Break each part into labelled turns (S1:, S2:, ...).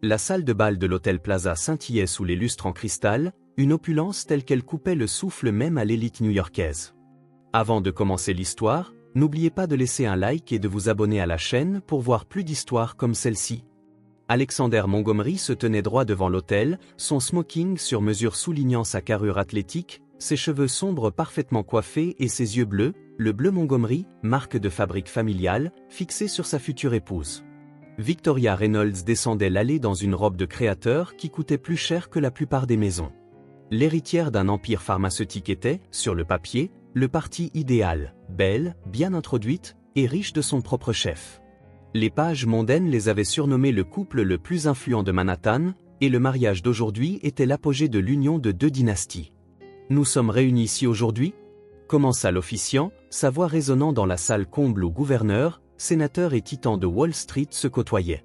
S1: La salle de bal de l'hôtel Plaza scintillait sous les lustres en cristal, une opulence telle qu'elle coupait le souffle même à l'élite new-yorkaise. Avant de commencer l'histoire, n'oubliez pas de laisser un like et de vous abonner à la chaîne pour voir plus d'histoires comme celle-ci. Alexander Montgomery se tenait droit devant l'hôtel, son smoking sur mesure soulignant sa carrure athlétique, ses cheveux sombres parfaitement coiffés et ses yeux bleus, le bleu Montgomery, marque de fabrique familiale, fixé sur sa future épouse. Victoria Reynolds descendait l'allée dans une robe de créateur qui coûtait plus cher que la plupart des maisons. L'héritière d'un empire pharmaceutique était, sur le papier, le parti idéal, belle, bien introduite, et riche de son propre chef. Les pages mondaines les avaient surnommés le couple le plus influent de Manhattan, et le mariage d'aujourd'hui était l'apogée de l'union de deux dynasties. Nous sommes réunis ici aujourd'hui ? Commença l'officiant, sa voix résonnant dans la salle comble où gouverneurs, sénateurs et titans de Wall Street se côtoyaient.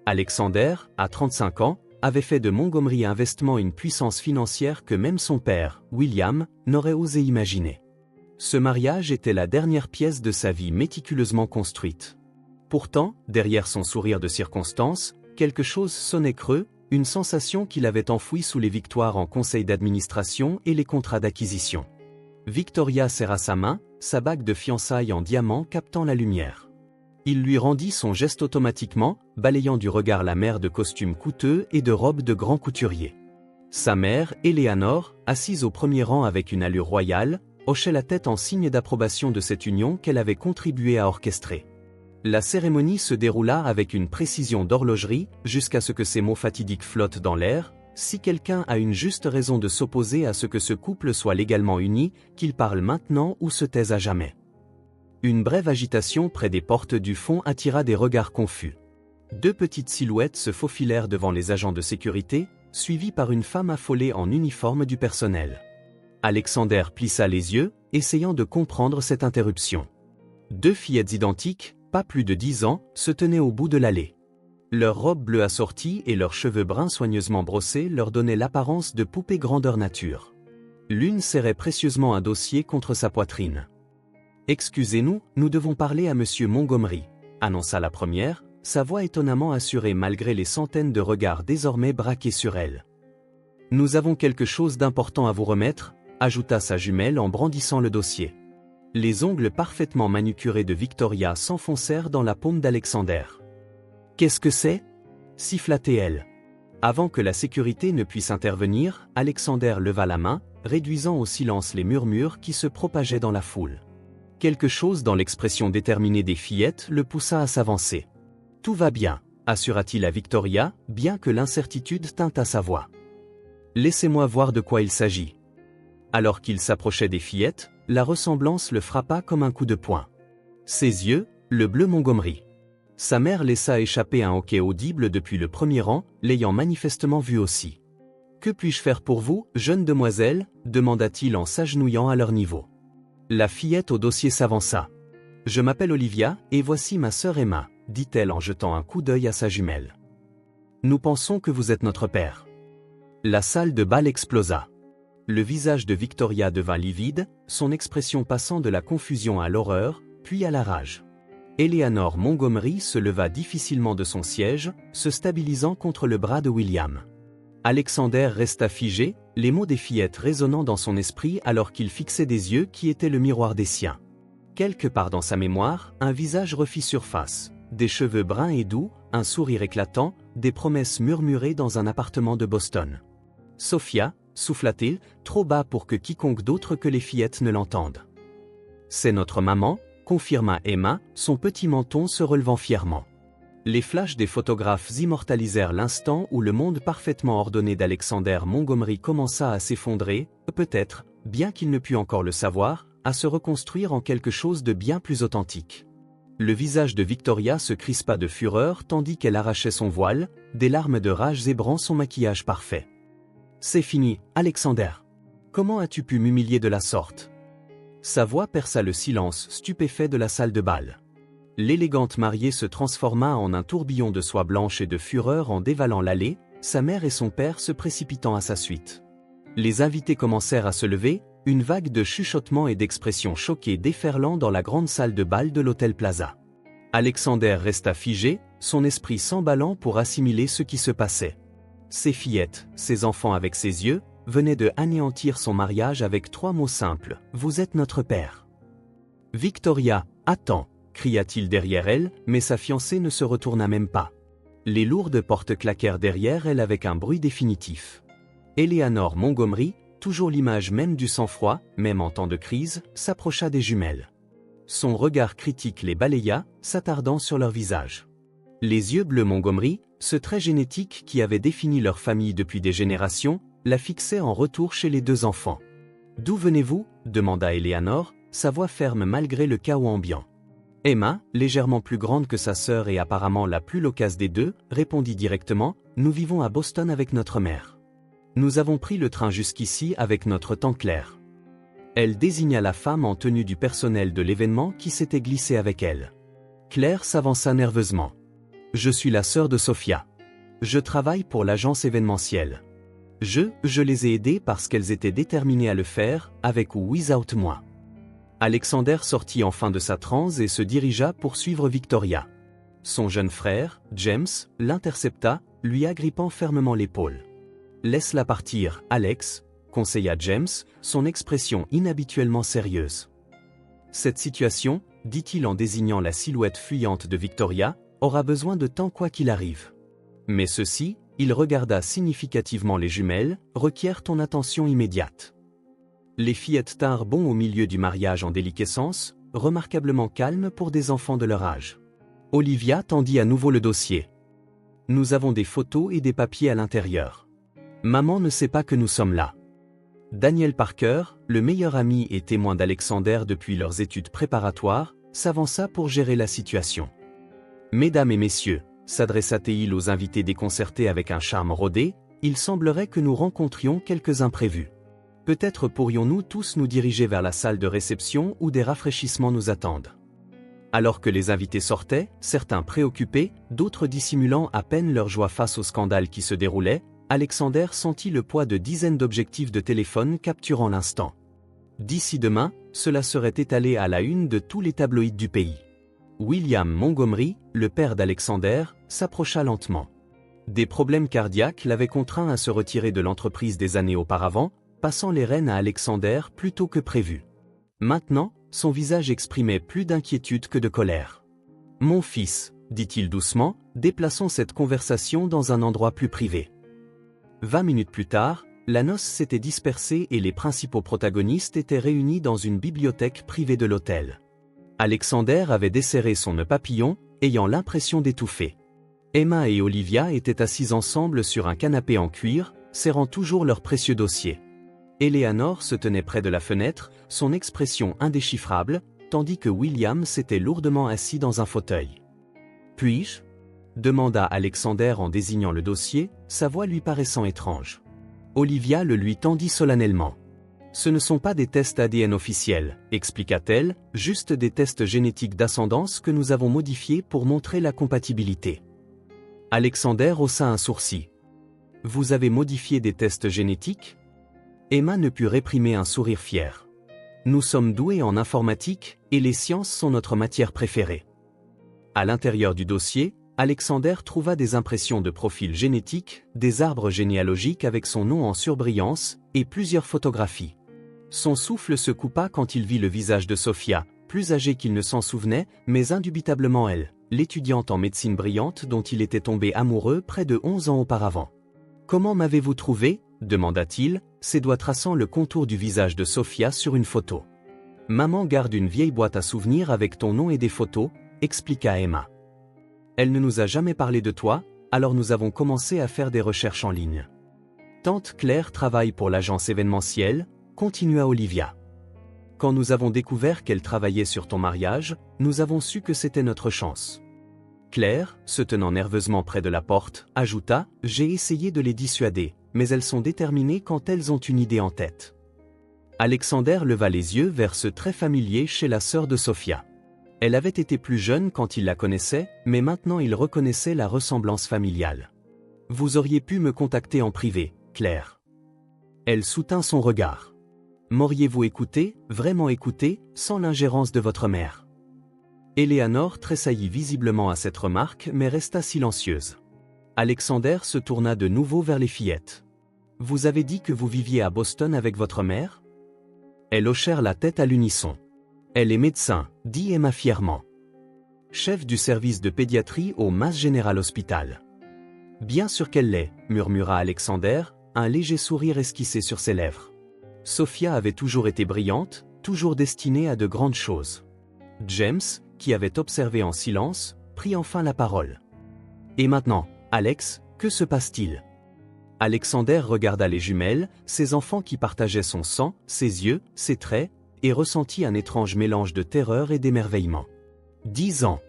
S1: Alexander, à 35 ans, avait fait de Montgomery Investment une puissance financière que même son père, William, n'aurait osé imaginer. Ce mariage était la dernière pièce de sa vie méticuleusement construite. Pourtant, derrière son sourire de circonstance, quelque chose sonnait creux, une sensation qu'il avait enfouie sous les victoires en conseil d'administration et les contrats d'acquisition. Victoria serra sa main, sa bague de fiançailles en diamant captant la lumière. Il lui rendit son geste automatiquement, balayant du regard la mère de costumes coûteux et de robes de grand couturier. Sa mère, Eleanor, assise au premier rang avec une allure royale, hochait la tête en signe d'approbation de cette union qu'elle avait contribué à orchestrer. La cérémonie se déroula avec une précision d'horlogerie, jusqu'à ce que ces mots fatidiques flottent dans l'air. Si quelqu'un a une juste raison de s'opposer à ce que ce couple soit légalement uni, qu'il parle maintenant ou se taise à jamais. Une brève agitation près des portes du fond attira des regards confus. Deux petites silhouettes se faufilèrent devant les agents de sécurité, suivies par une femme affolée en uniforme du personnel. Alexander plissa les yeux, essayant de comprendre cette interruption. Deux fillettes identiques, pas plus de 10 ans, se tenaient au bout de l'allée. Leurs robes bleues assorties et leurs cheveux bruns soigneusement brossés leur donnaient l'apparence de poupées grandeur nature. L'une serrait précieusement un dossier contre sa poitrine. « Excusez-nous, nous devons parler à monsieur Montgomery », annonça la première, sa voix étonnamment assurée malgré les centaines de regards désormais braqués sur elle. « Nous avons quelque chose d'important à vous remettre », ajouta sa jumelle en brandissant le dossier. Les ongles parfaitement manucurés de Victoria s'enfoncèrent dans la paume d'Alexander. « Qu'est-ce que c'est » siffla-t-elle. Avant que la sécurité ne puisse intervenir, Alexander leva la main, réduisant au silence les murmures qui se propageaient dans la foule. Quelque chose dans l'expression déterminée des fillettes le poussa à s'avancer. « Tout va bien », assura-t-il à Victoria, bien que l'incertitude tînt à sa voix. « Laissez-moi voir de quoi il s'agit. » Alors qu'il s'approchait des fillettes, la ressemblance le frappa comme un coup de poing. Ses yeux, le bleu Montgomery. Sa mère laissa échapper un hoquet audible depuis le premier rang, l'ayant manifestement vu aussi. « Que puis-je faire pour vous, jeune demoiselle » demanda-t-il en s'agenouillant à leur niveau. La fillette au dossier s'avança. « Je m'appelle Olivia, et voici ma sœur Emma » dit-elle en jetant un coup d'œil à sa jumelle. « Nous pensons que vous êtes notre père. » La salle de bal explosa. Le visage de Victoria devint livide, son expression passant de la confusion à l'horreur, puis à la rage. Eleanor Montgomery se leva difficilement de son siège, se stabilisant contre le bras de William. Alexander resta figé, les mots des fillettes résonnant dans son esprit alors qu'il fixait des yeux qui étaient le miroir des siens. Quelque part dans sa mémoire, un visage refit surface, des cheveux bruns et doux, un sourire éclatant, des promesses murmurées dans un appartement de Boston. « Sophia » souffla-t-il, trop bas pour que quiconque d'autre que les fillettes ne l'entende. « C'est notre maman » confirma Emma, son petit menton se relevant fièrement. Les flashs des photographes immortalisèrent l'instant où le monde parfaitement ordonné d'Alexander Montgomery commença à s'effondrer, peut-être, bien qu'il ne pût encore le savoir, à se reconstruire en quelque chose de bien plus authentique. Le visage de Victoria se crispa de fureur tandis qu'elle arrachait son voile, des larmes de rage zébrant son maquillage parfait. « C'est fini, Alexander. Comment as-tu pu m'humilier de la sorte ?» Sa voix perça le silence stupéfait de la salle de bal. L'élégante mariée se transforma en un tourbillon de soie blanche et de fureur en dévalant l'allée, sa mère et son père se précipitant à sa suite. Les invités commencèrent à se lever, une vague de chuchotements et d'expressions choquées déferlant dans la grande salle de bal de l'hôtel Plaza. Alexander resta figé, son esprit s'emballant pour assimiler ce qui se passait. Ses fillettes, ses enfants avec ses yeux, venaient de anéantir son mariage avec 3 mots simples, « Vous êtes notre père ». « Victoria, attends !» cria-t-il derrière elle, mais sa fiancée ne se retourna même pas. Les lourdes portes claquèrent derrière elle avec un bruit définitif. Eleanor Montgomery, toujours l'image même du sang-froid, même en temps de crise, s'approcha des jumelles. Son regard critique les balaya, s'attardant sur leur visage. Les yeux bleus Montgomery, ce trait génétique qui avait défini leur famille depuis des générations, la fixaient en retour chez les 2 enfants. « D'où venez-vous » demanda Eleanor, sa voix ferme malgré le chaos ambiant. Emma, légèrement plus grande que sa sœur et apparemment la plus loquace des 2, répondit directement, « Nous vivons à Boston avec notre mère. Nous avons pris le train jusqu'ici avec notre tante Claire. » Elle désigna la femme en tenue du personnel de l'événement qui s'était glissée avec elle. Claire s'avança nerveusement. « Je suis la sœur de Sophia. Je travaille pour l'agence événementielle. Je les ai aidées parce qu'elles étaient déterminées à le faire, avec ou without moi. » Alexander sortit enfin de sa transe et se dirigea pour suivre Victoria. Son jeune frère, James, l'intercepta, lui agrippant fermement l'épaule. « Laisse-la partir, Alex », conseilla James, son expression inhabituellement sérieuse. « Cette situation, dit-il en désignant la silhouette fuyante de Victoria, aura besoin de temps quoi qu'il arrive. Mais ceci, il regarda significativement les jumelles, requiert ton attention immédiate. » Les fillettes tinrent bon au milieu du mariage en déliquescence, remarquablement calmes pour des enfants de leur âge. Olivia tendit à nouveau le dossier. « Nous avons des photos et des papiers à l'intérieur. Maman ne sait pas que nous sommes là. » Daniel Parker, le meilleur ami et témoin d'Alexander depuis leurs études préparatoires, s'avança pour gérer la situation. « Mesdames et messieurs, » s'adressa-t-il aux invités déconcertés avec un charme rodé, « il semblerait que nous rencontrions quelques imprévus. Peut-être pourrions-nous tous nous diriger vers la salle de réception où des rafraîchissements nous attendent. » Alors que les invités sortaient, certains préoccupés, d'autres dissimulant à peine leur joie face au scandale qui se déroulait, Alexander sentit le poids de dizaines d'objectifs de téléphone capturant l'instant. D'ici demain, cela serait étalé à la une de tous les tabloïds du pays. William Montgomery, le père d'Alexander, s'approcha lentement. Des problèmes cardiaques l'avaient contraint à se retirer de l'entreprise des années auparavant, passant les rênes à Alexander plus tôt que prévu. Maintenant, son visage exprimait plus d'inquiétude que de colère. « Mon fils, » dit-il doucement, déplaçons cette conversation dans un endroit plus privé. 20 minutes plus tard, la noce s'était dispersée et les principaux protagonistes étaient réunis dans une bibliothèque privée de l'hôtel. Alexander avait desserré son nœud papillon, ayant l'impression d'étouffer. Emma et Olivia étaient assises ensemble sur un canapé en cuir, serrant toujours leur précieux dossier. Eleanor se tenait près de la fenêtre, son expression indéchiffrable, tandis que William s'était lourdement assis dans un fauteuil. « Puis-je » demanda Alexander en désignant le dossier, sa voix lui paraissant étrange. Olivia le lui tendit solennellement. « Ce ne sont pas des tests ADN officiels, » expliqua-t-elle, « juste des tests génétiques d'ascendance que nous avons modifiés pour montrer la compatibilité. » Alexander haussa un sourcil. « Vous avez modifié des tests génétiques ?» Emma ne put réprimer un sourire fier. « Nous sommes doués en informatique, et les sciences sont notre matière préférée. » À l'intérieur du dossier, Alexander trouva des impressions de profil génétique, des arbres généalogiques avec son nom en surbrillance, et plusieurs photographies. Son souffle se coupa quand il vit le visage de Sophia, plus âgée qu'il ne s'en souvenait, mais indubitablement elle, l'étudiante en médecine brillante dont il était tombé amoureux près de 11 ans auparavant. « Comment m'avez-vous trouvé ?» demanda-t-il, ses doigts traçant le contour du visage de Sophia sur une photo. « Maman garde une vieille boîte à souvenirs avec ton nom et des photos, » expliqua Emma. « Elle ne nous a jamais parlé de toi, alors nous avons commencé à faire des recherches en ligne. Tante Claire travaille pour l'agence événementielle, » continua Olivia. « Quand nous avons découvert qu'elle travaillait sur ton mariage, nous avons su que c'était notre chance. » Claire, se tenant nerveusement près de la porte, ajouta, « J'ai essayé de les dissuader, mais elles sont déterminées quand elles ont une idée en tête. » Alexander leva les yeux vers ce trait familier chez la sœur de Sophia. Elle avait été plus jeune quand il la connaissait, mais maintenant il reconnaissait la ressemblance familiale. « Vous auriez pu me contacter en privé, Claire. » Elle soutint son regard. « M'auriez-vous écouté, vraiment écouté, sans l'ingérence de votre mère ?» Eleanor tressaillit visiblement à cette remarque mais resta silencieuse. Alexander se tourna de nouveau vers les fillettes. « Vous avez dit que vous viviez à Boston avec votre mère ?» Elles hochèrent la tête à l'unisson. « Elle est médecin, » dit Emma fièrement. « Chef du service de pédiatrie au Mass General Hospital. »« Bien sûr qu'elle l'est, » murmura Alexander, un léger sourire esquissé sur ses lèvres. Sophia avait toujours été brillante, toujours destinée à de grandes choses. James, qui avait observé en silence, prit enfin la parole. « Et maintenant, Alex, que se passe-t-il » Alexander regarda les jumelles, ces enfants qui partageaient son sang, ses yeux, ses traits, et ressentit un étrange mélange de terreur et d'émerveillement. 10 ans.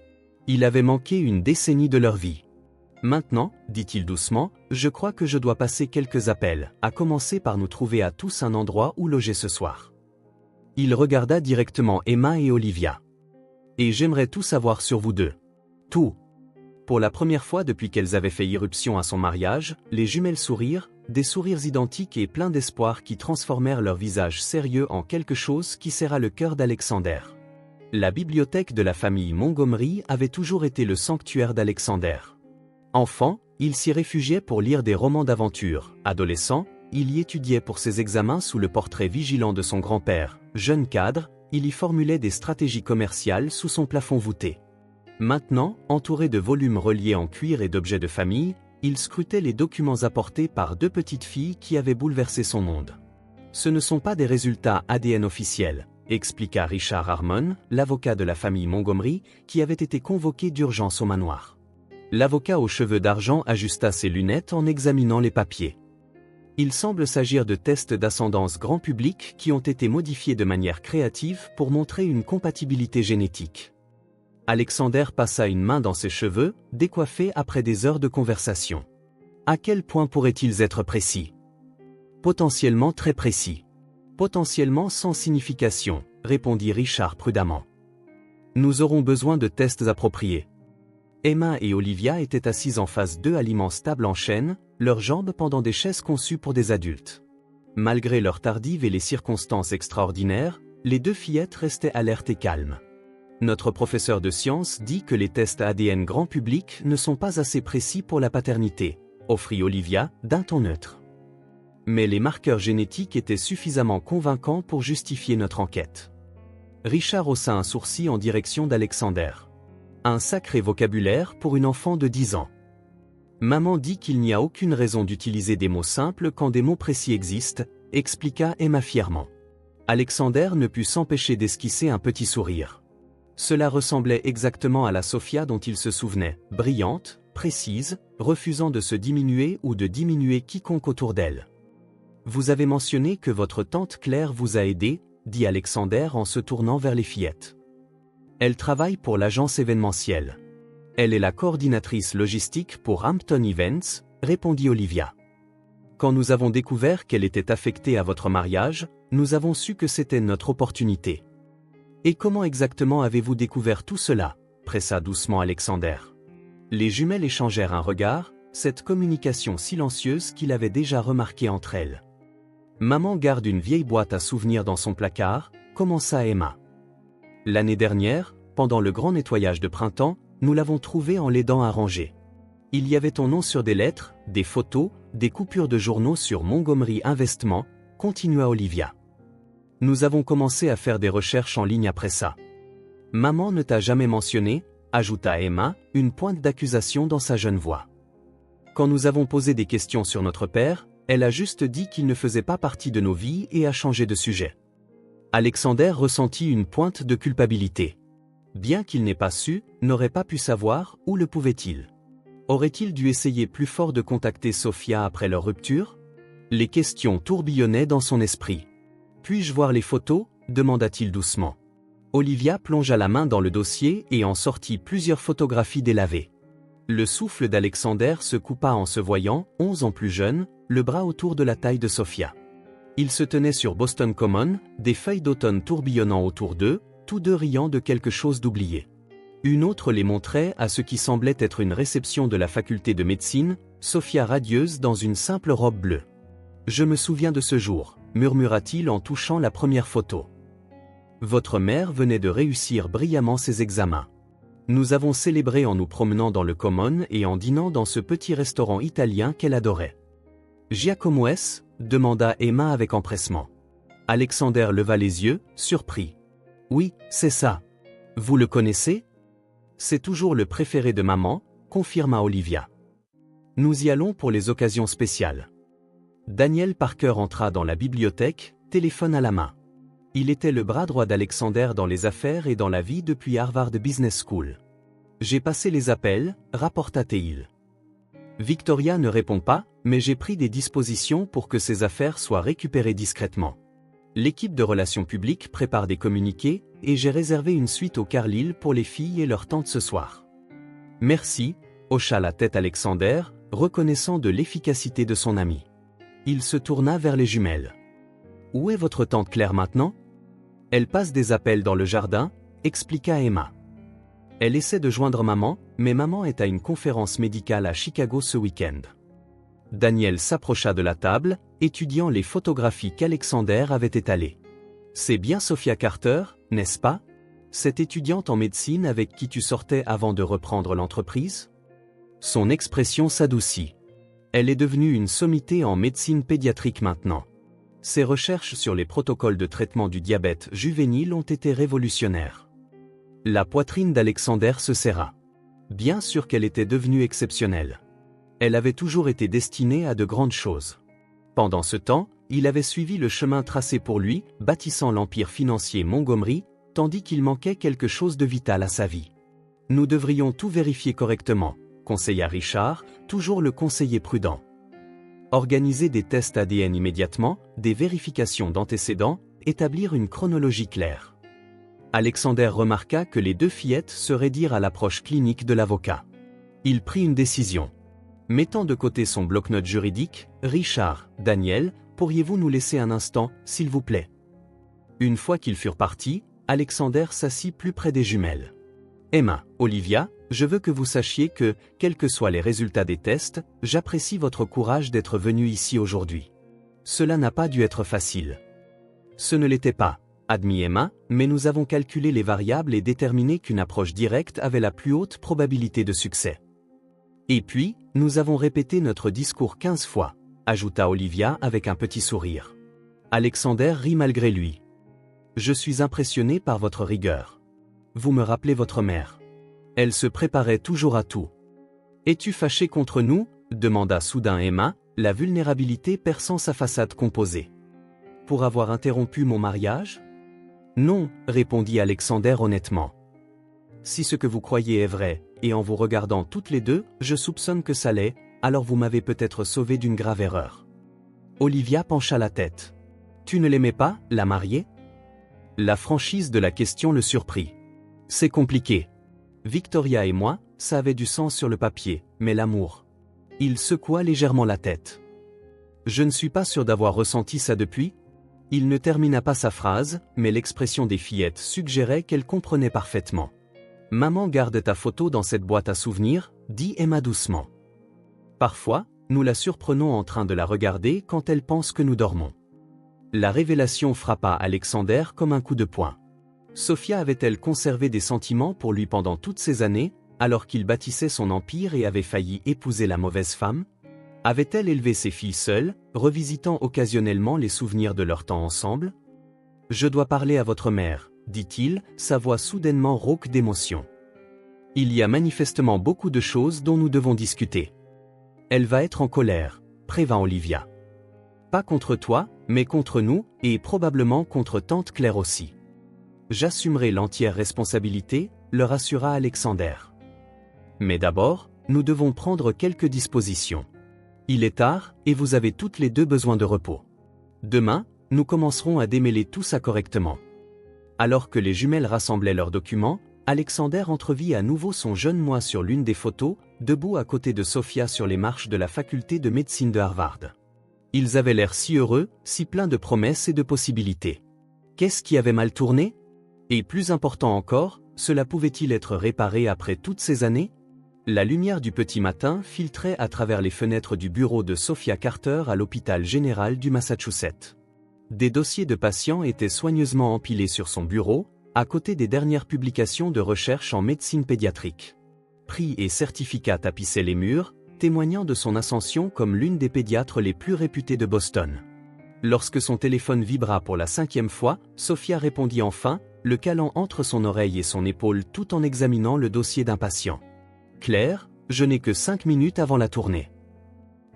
S1: Il avait manqué une décennie de leur vie. Maintenant, dit-il doucement, je crois que je dois passer quelques appels, à commencer par nous trouver à tous un endroit où loger ce soir. Il regarda directement Emma et Olivia. Et j'aimerais tout savoir sur vous deux. Tout. Pour la première fois depuis qu'elles avaient fait irruption à son mariage, les jumelles sourirent, des sourires identiques et pleins d'espoir qui transformèrent leur visage sérieux en quelque chose qui serra le cœur d'Alexander. La bibliothèque de la famille Montgomery avait toujours été le sanctuaire d'Alexander. Enfant, il s'y réfugiait pour lire des romans d'aventure. Adolescent, il y étudiait pour ses examens sous le portrait vigilant de son grand-père. Jeune cadre, il y formulait des stratégies commerciales sous son plafond voûté. Maintenant, entouré de volumes reliés en cuir et d'objets de famille, il scrutait les documents apportés par deux petites filles qui avaient bouleversé son monde. Ce ne sont pas des résultats ADN officiels, expliqua Richard Harmon, l'avocat de la famille Montgomery, qui avait été convoqué d'urgence au manoir. L'avocat aux cheveux d'argent ajusta ses lunettes en examinant les papiers. Il semble s'agir de tests d'ascendance grand public qui ont été modifiés de manière créative pour montrer une compatibilité génétique. Alexander passa une main dans ses cheveux, décoiffés après des heures de conversation. À quel point pourraient-ils être précis? Potentiellement très précis. Potentiellement sans signification, répondit Richard prudemment. Nous aurons besoin de tests appropriés. Emma et Olivia étaient assises en face d'eux à l'immense table en chêne, leurs jambes pendant des chaises conçues pour des adultes. Malgré leur tardive et les circonstances extraordinaires, les deux fillettes restaient alertes et calmes. Notre professeur de sciences dit que les tests ADN grand public ne sont pas assez précis pour la paternité, offrit Olivia, d'un ton neutre. Mais les marqueurs génétiques étaient suffisamment convaincants pour justifier notre enquête. Richard haussa un sourcil en direction d'Alexander. Un sacré vocabulaire pour une enfant de 10 ans. Maman dit qu'il n'y a aucune raison d'utiliser des mots simples quand des mots précis existent, expliqua Emma fièrement. Alexander ne put s'empêcher d'esquisser un petit sourire. Cela ressemblait exactement à la Sophia dont il se souvenait, brillante, précise, refusant de se diminuer ou de diminuer quiconque autour d'elle. Vous avez mentionné que votre tante Claire vous a aidé, dit Alexander en se tournant vers les fillettes. Elle travaille pour l'agence événementielle. Elle est la coordinatrice logistique pour Hampton Events, répondit Olivia. Quand nous avons découvert qu'elle était affectée à votre mariage, nous avons su que c'était notre opportunité. Et comment exactement avez-vous découvert tout cela? Pressa doucement Alexander. Les jumelles échangèrent un regard, cette communication silencieuse qu'il avait déjà remarquée entre elles. Maman garde une vieille boîte à souvenirs dans son placard, commença Emma. L'année dernière, pendant le grand nettoyage de printemps, nous l'avons trouvée en l'aidant à ranger. Il y avait ton nom sur des lettres, des photos, des coupures de journaux sur Montgomery Investment, continua Olivia. Nous avons commencé à faire des recherches en ligne après ça. Maman ne t'a jamais mentionné, ajouta Emma, une pointe d'accusation dans sa jeune voix. Quand nous avons posé des questions sur notre père, elle a juste dit qu'il ne faisait pas partie de nos vies et a changé de sujet. Alexander ressentit une pointe de culpabilité. Bien qu'il n'ait pas su, n'aurait pas pu savoir, où le pouvait-il? Aurait-il dû essayer plus fort de contacter Sophia après leur rupture? Les questions tourbillonnaient dans son esprit. Puis-je voir les photos? Demanda-t-il doucement. Olivia plongea la main dans le dossier et en sortit plusieurs photographies délavées. Le souffle d'Alexander se coupa en se voyant, 11 ans plus jeune, le bras autour de la taille de Sophia. Ils se tenaient sur Boston Common, des feuilles d'automne tourbillonnant autour d'eux, tous deux riant de quelque chose d'oublié. Une autre les montrait à ce qui semblait être une réception de la faculté de médecine, Sophia radieuse dans une simple robe bleue. « Je me souviens de ce jour », murmura-t-il en touchant la première photo. « Votre mère venait de réussir brillamment ses examens. Nous avons célébré en nous promenant dans le Common et en dînant dans ce petit restaurant italien qu'elle adorait. Giacomo est-ce ? Demanda Emma avec empressement. Alexander leva les yeux, surpris. Oui, c'est ça. Vous le connaissez ? C'est toujours le préféré de maman, confirma Olivia. Nous y allons pour les occasions spéciales. Daniel Parker entra dans la bibliothèque, téléphone à la main. Il était le bras droit d'Alexander dans les affaires et dans la vie depuis Harvard Business School. J'ai passé les appels, rapporta Teil. Victoria ne répond pas, mais j'ai pris des dispositions pour que ses affaires soient récupérées discrètement. L'équipe de relations publiques prépare des communiqués, et j'ai réservé une suite au Carlyle pour les filles et leurs tantes ce soir. Merci, hocha la tête Alexander, reconnaissant de l'efficacité de son ami. Il se tourna vers les jumelles. Où est votre tante Claire maintenant ? Elle passe des appels dans le jardin, expliqua Emma. Elle essaie de joindre maman, mais maman est à une conférence médicale à Chicago ce week-end. Daniel s'approcha de la table, étudiant les photographies qu'Alexander avait étalées. C'est bien Sophia Carter, n'est-ce pas ? Cette étudiante en médecine avec qui tu sortais avant de reprendre l'entreprise ? Son expression s'adoucit. Elle est devenue une sommité en médecine pédiatrique maintenant. Ses recherches sur les protocoles de traitement du diabète juvénile ont été révolutionnaires. La poitrine d'Alexander se serra. Bien sûr qu'elle était devenue exceptionnelle. Elle avait toujours été destinée à de grandes choses. Pendant ce temps, il avait suivi le chemin tracé pour lui, bâtissant l'empire financier Montgomery, tandis qu'il manquait quelque chose de vital à sa vie. Nous devrions tout vérifier correctement, conseilla Richard, toujours le conseiller prudent. Organiser des tests ADN immédiatement, des vérifications d'antécédents, établir une chronologie claire. Alexander remarqua que les deux fillettes se raidirent à l'approche clinique de l'avocat. Il prit une décision. Mettant de côté son bloc-notes juridique, Richard, Daniel, pourriez-vous nous laisser un instant, s'il vous plaît ? Une fois qu'ils furent partis, Alexander s'assit plus près des jumelles. Emma, Olivia, je veux que vous sachiez que, quels que soient les résultats des tests, j'apprécie votre courage d'être venu ici aujourd'hui. Cela n'a pas dû être facile. Ce ne l'était pas, admit Emma, mais nous avons calculé les variables et déterminé qu'une approche directe avait la plus haute probabilité de succès. Et puis, nous avons répété notre discours 15 fois, ajouta Olivia avec un petit sourire. Alexander rit malgré lui. Je suis impressionné par votre rigueur. Vous me rappelez votre mère. Elle se préparait toujours à tout. Es-tu fâché contre nous ? Demanda soudain Emma, la vulnérabilité perçant sa façade composée. Pour avoir interrompu mon mariage ? Non, répondit Alexander honnêtement. Si ce que vous croyez est vrai, et en vous regardant toutes les deux, je soupçonne que ça l'est, alors vous m'avez peut-être sauvé d'une grave erreur. Olivia pencha la tête. Tu ne l'aimais pas, la mariée ? La franchise de la question le surprit. C'est compliqué. Victoria et moi, ça avait du sens sur le papier, mais l'amour. Il secoua légèrement la tête. Je ne suis pas sûr d'avoir ressenti ça depuis. Il ne termina pas sa phrase, mais l'expression des fillettes suggérait qu'elle comprenait parfaitement. Maman garde ta photo dans cette boîte à souvenirs, dit Emma doucement. Parfois, nous la surprenons en train de la regarder quand elle pense que nous dormons. La révélation frappa Alexander comme un coup de poing. Sophia avait-elle conservé des sentiments pour lui pendant toutes ces années, alors qu'il bâtissait son empire et avait failli épouser la mauvaise femme ? Avait-elle élevé ses filles seules, revisitant occasionnellement les souvenirs de leur temps ensemble ? Je dois parler à votre mère, dit-il, sa voix soudainement rauque d'émotion. Il y a manifestement beaucoup de choses dont nous devons discuter. Elle va être en colère, prévint Olivia. Pas contre toi, mais contre nous, et probablement contre tante Claire aussi. J'assumerai l'entière responsabilité, leur assura Alexander. Mais d'abord, nous devons prendre quelques dispositions. Il est tard, et vous avez toutes les deux besoin de repos. Demain, nous commencerons à démêler tout ça correctement. Alors que les jumelles rassemblaient leurs documents, Alexander entrevit à nouveau son jeune moi sur l'une des photos, debout à côté de Sophia sur les marches de la faculté de médecine de Harvard. Ils avaient l'air si heureux, si pleins de promesses et de possibilités. Qu'est-ce qui avait mal tourné ? Et plus important encore, cela pouvait-il être réparé après toutes ces années ? La lumière du petit matin filtrait à travers les fenêtres du bureau de Sophia Carter à l'hôpital général du Massachusetts. Des dossiers de patients étaient soigneusement empilés sur son bureau, à côté des dernières publications de recherche en médecine pédiatrique. Prix et certificats tapissaient les murs, témoignant de son ascension comme l'une des pédiatres les plus réputées de Boston. Lorsque son téléphone vibra pour la 5e fois, Sophia répondit enfin, le calant entre son oreille et son épaule tout en examinant le dossier d'un patient. « Claire, je n'ai que 5 minutes avant la tournée. »«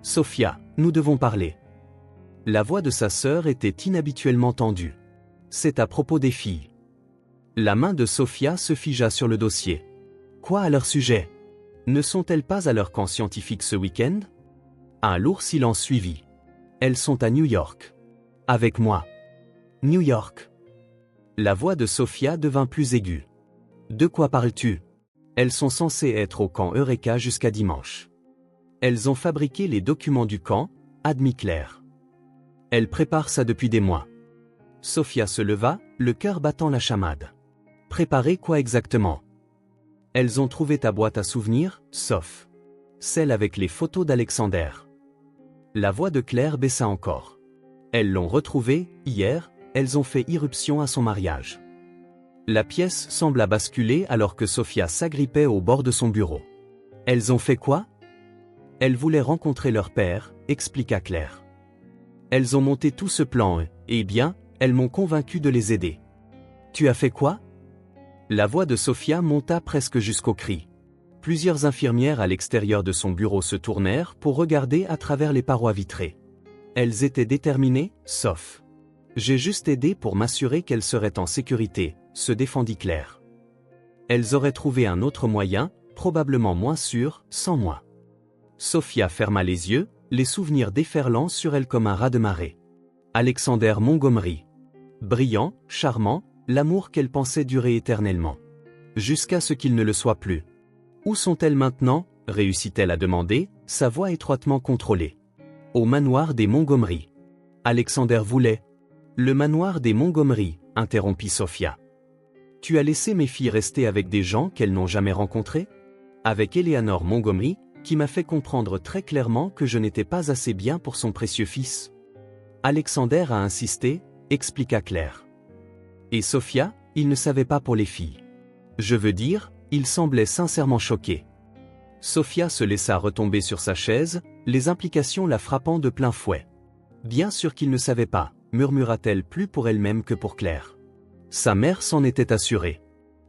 S1: Sophia, nous devons parler. » La voix de sa sœur était inhabituellement tendue. « C'est à propos des filles. » La main de Sophia se figea sur le dossier. « Quoi à leur sujet? Ne sont-elles pas à leur camp scientifique ce week-end » Un lourd silence suivit. « Elles sont à New York. »« Avec moi. »« New York. » La voix de Sophia devint plus aiguë. « De quoi parles-tu? » Elles sont censées être au camp Eureka jusqu'à dimanche. Elles ont fabriqué les documents du camp, admit Claire. Elles préparent ça depuis des mois. Sophia se leva, le cœur battant la chamade. Préparer quoi exactement? Elles ont trouvé ta boîte à souvenirs, sauf celle avec les photos d'Alexander. La voix de Claire baissa encore. Elles l'ont retrouvée, hier, elles ont fait irruption à son mariage. La pièce sembla basculer alors que Sophia s'agrippait au bord de son bureau. Elles ont fait quoi? Elles voulaient rencontrer leur père, expliqua Claire. Elles ont monté tout ce plan et, eh bien, elles m'ont convaincu de les aider. Tu as fait quoi? La voix de Sophia monta presque jusqu'au cri. Plusieurs infirmières à l'extérieur de son bureau se tournèrent pour regarder à travers les parois vitrées. Elles étaient déterminées, sauf. J'ai juste aidé pour m'assurer qu'elles seraient en sécurité, se défendit Claire. Elles auraient trouvé un autre moyen, probablement moins sûr, sans moi. Sophia ferma les yeux, les souvenirs déferlant sur elle comme un raz-de-marée. Alexander Montgomery. Brillant, charmant, l'amour qu'elle pensait durer éternellement. Jusqu'à ce qu'il ne le soit plus. Où sont-elles maintenant? Réussit-elle à demander, sa voix étroitement contrôlée. Au manoir des Montgomery. Alexander voulait. Le manoir des Montgomery, interrompit Sophia. Tu as laissé mes filles rester avec des gens qu'elles n'ont jamais rencontrés? Avec Eleanor Montgomery, qui m'a fait comprendre très clairement que je n'étais pas assez bien pour son précieux fils. Alexander a insisté, expliqua Claire. Et Sophia, il ne savait pas pour les filles. Je veux dire, il semblait sincèrement choqué. Sophia se laissa retomber sur sa chaise, les implications la frappant de plein fouet. Bien sûr qu'il ne savait pas, murmura-t-elle plus pour elle-même que pour Claire. Sa mère s'en était assurée.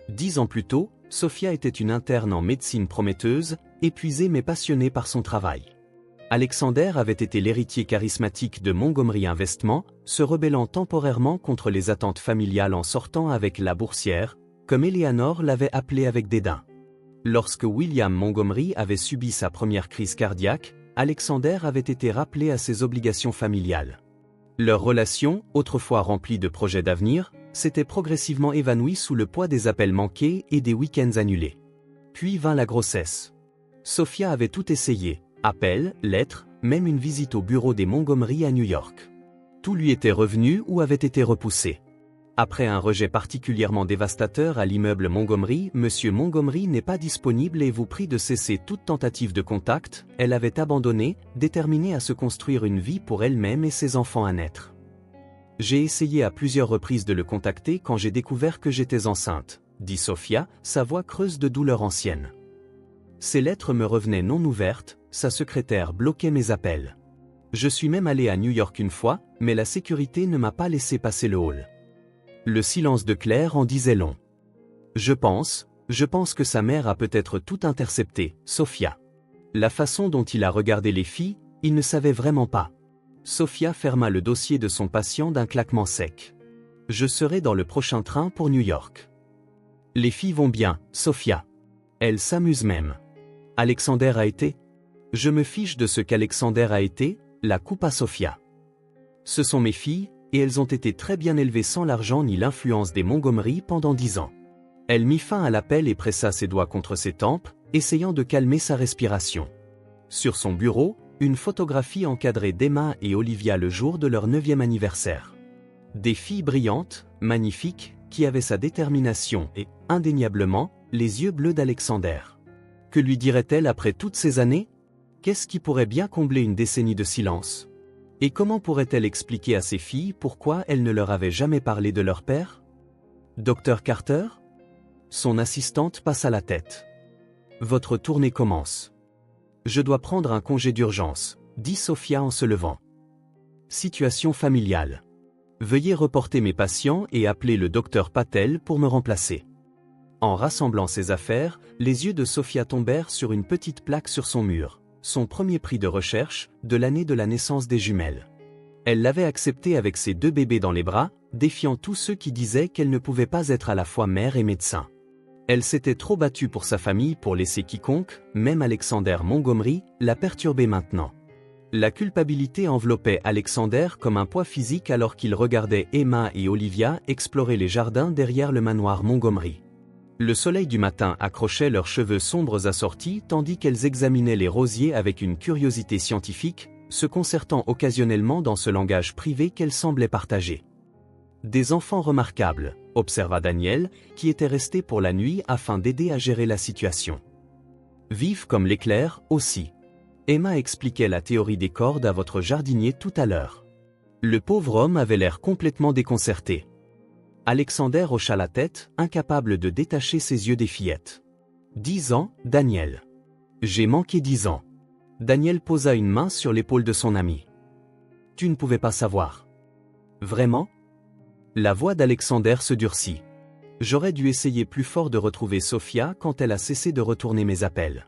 S1: 10 ans plus tôt, Sophia était une interne en médecine prometteuse, épuisée mais passionnée par son travail. Alexander avait été l'héritier charismatique de Montgomery Investment, se rebellant temporairement contre les attentes familiales en sortant avec la boursière, comme Eleanor l'avait appelé avec dédain. Lorsque William Montgomery avait subi sa première crise cardiaque, Alexander avait été rappelé à ses obligations familiales. Leur relation, autrefois remplie de projets d'avenir, s'était progressivement évanouie sous le poids des appels manqués et des week-ends annulés. Puis vint la grossesse. Sophia avait tout essayé, appels, lettres, même une visite au bureau des Montgomery à New York. Tout lui était revenu ou avait été repoussé. Après un rejet particulièrement dévastateur à l'immeuble Montgomery, Monsieur Montgomery n'est pas disponible et vous prie de cesser toute tentative de contact, elle avait abandonné, déterminée à se construire une vie pour elle-même et ses enfants à naître. J'ai essayé à plusieurs reprises de le contacter quand j'ai découvert que j'étais enceinte, dit Sophia, sa voix creuse de douleur ancienne. Ses lettres me revenaient non ouvertes, sa secrétaire bloquait mes appels. Je suis même allé à New York une fois, mais la sécurité ne m'a pas laissé passer le hall. Le silence de Claire en disait long. Je pense que sa mère a peut-être tout intercepté, Sophia. La façon dont il a regardé les filles, il ne savait vraiment pas. Sophia ferma le dossier de son patient d'un claquement sec. Je serai dans le prochain train pour New York. Les filles vont bien, Sophia. Elles s'amusent même. Alexander a été? Je me fiche de ce qu'Alexander a été, la coupe à Sophia. Ce sont mes filles, et elles ont été très bien élevées sans l'argent ni l'influence des Montgomery pendant 10 ans. Elle mit fin à l'appel et pressa ses doigts contre ses tempes, essayant de calmer sa respiration. Sur son bureau, une photographie encadrait d'Emma et Olivia le jour de leur 9e anniversaire. Des filles brillantes, magnifiques, qui avaient sa détermination et, indéniablement, les yeux bleus d'Alexander. Que lui dirait-elle après toutes ces années? Qu'est-ce qui pourrait bien combler une décennie de silence? Et comment pourrait-elle expliquer à ses filles pourquoi elle ne leur avait jamais parlé de leur père? Docteur Carter? Son assistante passe à la tête. Votre tournée commence. Je dois prendre un congé d'urgence, dit Sophia en se levant. Situation familiale. Veuillez reporter mes patients et appeler le docteur Patel pour me remplacer. En rassemblant ses affaires, les yeux de Sophia tombèrent sur une petite plaque sur son mur, son premier prix de recherche, de l'année de la naissance des jumelles. Elle l'avait accepté avec ses 2 bébés dans les bras, défiant tous ceux qui disaient qu'elle ne pouvait pas être à la fois mère et médecin. Elle s'était trop battue pour sa famille pour laisser quiconque, même Alexander Montgomery, la perturber maintenant. La culpabilité enveloppait Alexander comme un poids physique alors qu'il regardait Emma et Olivia explorer les jardins derrière le manoir Montgomery. Le soleil du matin accrochait leurs cheveux sombres assortis tandis qu'elles examinaient les rosiers avec une curiosité scientifique, se concertant occasionnellement dans ce langage privé qu'elles semblaient partager. Des enfants remarquables, observa Daniel, qui était resté pour la nuit afin d'aider à gérer la situation. Vifs comme l'éclair, aussi. Emma expliquait la théorie des cordes à votre jardinier tout à l'heure. Le pauvre homme avait l'air complètement déconcerté. Alexander hocha la tête, incapable de détacher ses yeux des fillettes. 10 ans, Daniel. J'ai manqué 10 ans. Daniel posa une main sur l'épaule de son ami. Tu ne pouvais pas savoir. Vraiment? La voix d'Alexander se durcit. J'aurais dû essayer plus fort de retrouver Sophia quand elle a cessé de retourner mes appels.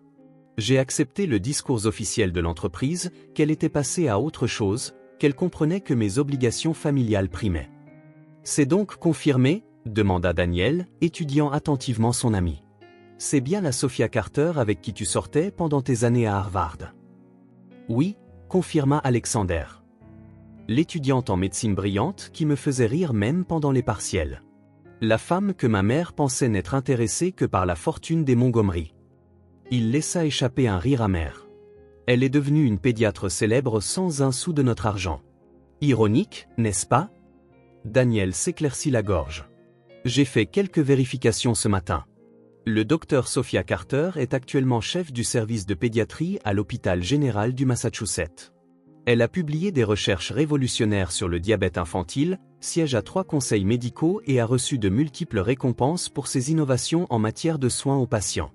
S1: J'ai accepté le discours officiel de l'entreprise, qu'elle était passée à autre chose, qu'elle comprenait que mes obligations familiales primaient. C'est donc confirmé? Demanda Daniel, étudiant attentivement son ami. C'est bien la Sophia Carter avec qui tu sortais pendant tes années à Harvard. Oui, confirma Alexander. L'étudiante en médecine brillante qui me faisait rire même pendant les partiels. La femme que ma mère pensait n'être intéressée que par la fortune des Montgomery. Il laissa échapper un rire amer. Elle est devenue une pédiatre célèbre sans un sou de notre argent. Ironique, n'est-ce pas? Daniel s'éclaircit la gorge. J'ai fait quelques vérifications ce matin. Le docteur Sophia Carter est actuellement chef du service de pédiatrie à l'hôpital général du Massachusetts. Elle a publié des recherches révolutionnaires sur le diabète infantile, siège à 3 conseils médicaux et a reçu de multiples récompenses pour ses innovations en matière de soins aux patients.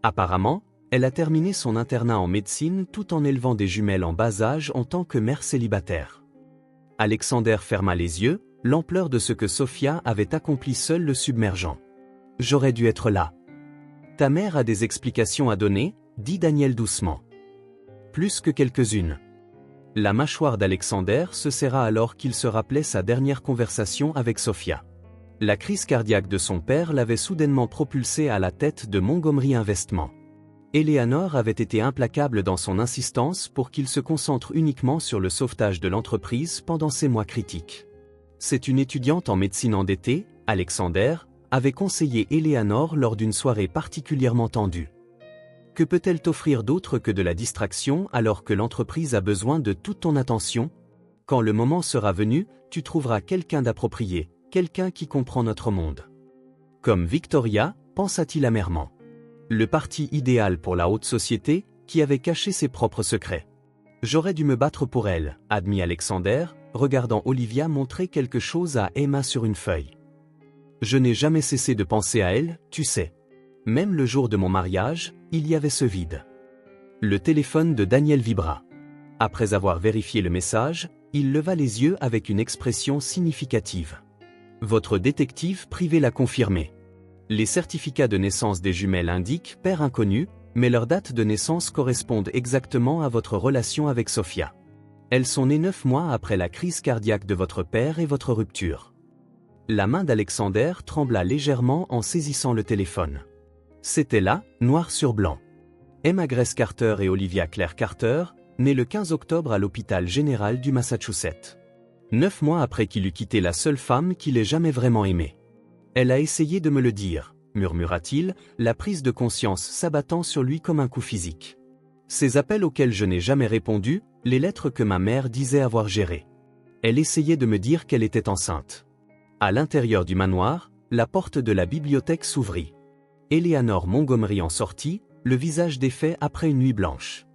S1: Apparemment, elle a terminé son internat en médecine tout en élevant des jumelles en bas âge en tant que mère célibataire. Alexander ferma les yeux, l'ampleur de ce que Sophia avait accompli seule le submergeant. J'aurais dû être là. Ta mère a des explications à donner, dit Daniel doucement. Plus que quelques-unes. La mâchoire d'Alexander se serra alors qu'il se rappelait sa dernière conversation avec Sophia. La crise cardiaque de son père l'avait soudainement propulsé à la tête de Montgomery Investment. Eleanor avait été implacable dans son insistance pour qu'il se concentre uniquement sur le sauvetage de l'entreprise pendant ces mois critiques. C'est une étudiante en médecine endettée, Alexander, avait conseillé Eleanor lors d'une soirée particulièrement tendue. Que peut-elle t'offrir d'autre que de la distraction alors que l'entreprise a besoin de toute ton attention? Quand le moment sera venu, tu trouveras quelqu'un d'approprié, quelqu'un qui comprend notre monde. Comme Victoria, pensa-t-il amèrement. Le parti idéal pour la haute société, qui avait caché ses propres secrets. J'aurais dû me battre pour elle, admit Alexander, regardant Olivia montrer quelque chose à Emma sur une feuille. Je n'ai jamais cessé de penser à elle, tu sais. Même le jour de mon mariage, il y avait ce vide. Le téléphone de Daniel vibra. Après avoir vérifié le message, il leva les yeux avec une expression significative. Votre détective privé l'a confirmé. Les certificats de naissance des jumelles indiquent père inconnu, mais leurs dates de naissance correspondent exactement à votre relation avec Sophia. Elles sont nées 9 mois après la crise cardiaque de votre père et votre rupture. La main d'Alexander trembla légèrement en saisissant le téléphone. C'était là, noir sur blanc. Emma Grace Carter et Olivia Claire Carter, nées le 15 octobre à l'hôpital général du Massachusetts. 9 mois après qu'il eut quitté la seule femme qu'il ait jamais vraiment aimée. Elle a essayé de me le dire, murmura-t-il, la prise de conscience s'abattant sur lui comme un coup physique. Ces appels auxquels je n'ai jamais répondu, les lettres que ma mère disait avoir gérées. Elle essayait de me dire qu'elle était enceinte. À l'intérieur du manoir, la porte de la bibliothèque s'ouvrit. Eleanor Montgomery en sortit, le visage défait après une nuit blanche.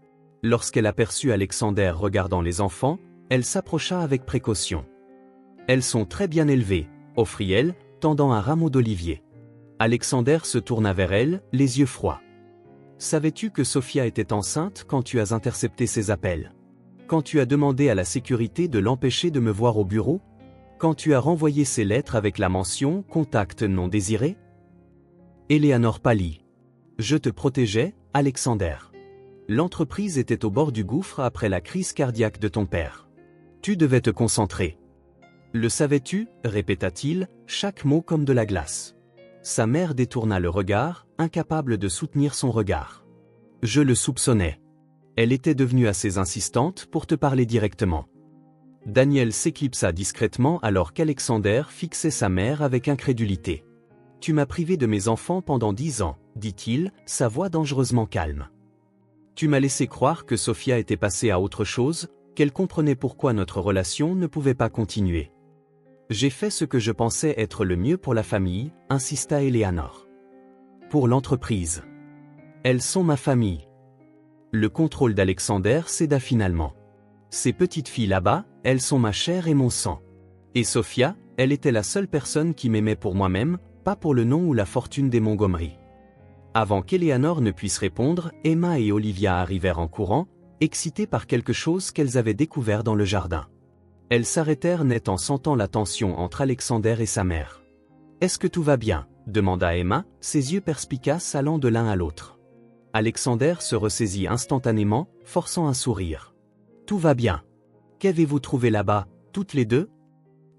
S1: Lorsqu'elle aperçut Alexander regardant les enfants, elle s'approcha avec précaution. Elles sont très bien élevées, offrit-elle, tendant un rameau d'olivier. Alexander se tourna vers elle, les yeux froids. Savais-tu que Sophia était enceinte quand tu as intercepté ses appels? Quand tu as demandé à la sécurité de l'empêcher de me voir au bureau? Quand tu as renvoyé ces lettres avec la mention « Contact non désiré » Eleanor pâlit. Je te protégeais, Alexander. L'entreprise était au bord du gouffre après la crise cardiaque de ton père. Tu devais te concentrer. Le savais-tu, répéta-t-il, chaque mot comme de la glace. Sa mère détourna le regard, incapable de soutenir son regard. Je le soupçonnais. Elle était devenue assez insistante pour te parler directement. Daniel s'éclipsa discrètement alors qu'Alexander fixait sa mère avec incrédulité. Tu m'as privé de mes enfants pendant 10 ans, dit-il, sa voix dangereusement calme. Tu m'as laissé croire que Sophia était passée à autre chose, qu'elle comprenait pourquoi notre relation ne pouvait pas continuer. J'ai fait ce que je pensais être le mieux pour la famille, insista Eleanor. Pour l'entreprise. Elles sont ma famille. Le contrôle d'Alexander céda finalement. Ces petites filles là-bas, elles sont ma chair et mon sang. Et Sophia, elle était la seule personne qui m'aimait pour moi-même, pas pour le nom ou la fortune des Montgomery. Avant qu'Eleanor ne puisse répondre, Emma et Olivia arrivèrent en courant, excitées par quelque chose qu'elles avaient découvert dans le jardin. Elles s'arrêtèrent net en sentant la tension entre Alexander et sa mère. « Est-ce que tout va bien ?» demanda Emma, ses yeux perspicaces allant de l'un à l'autre. Alexander se ressaisit instantanément, forçant un sourire. « Tout va bien. Qu'avez-vous trouvé là-bas, toutes les deux ?»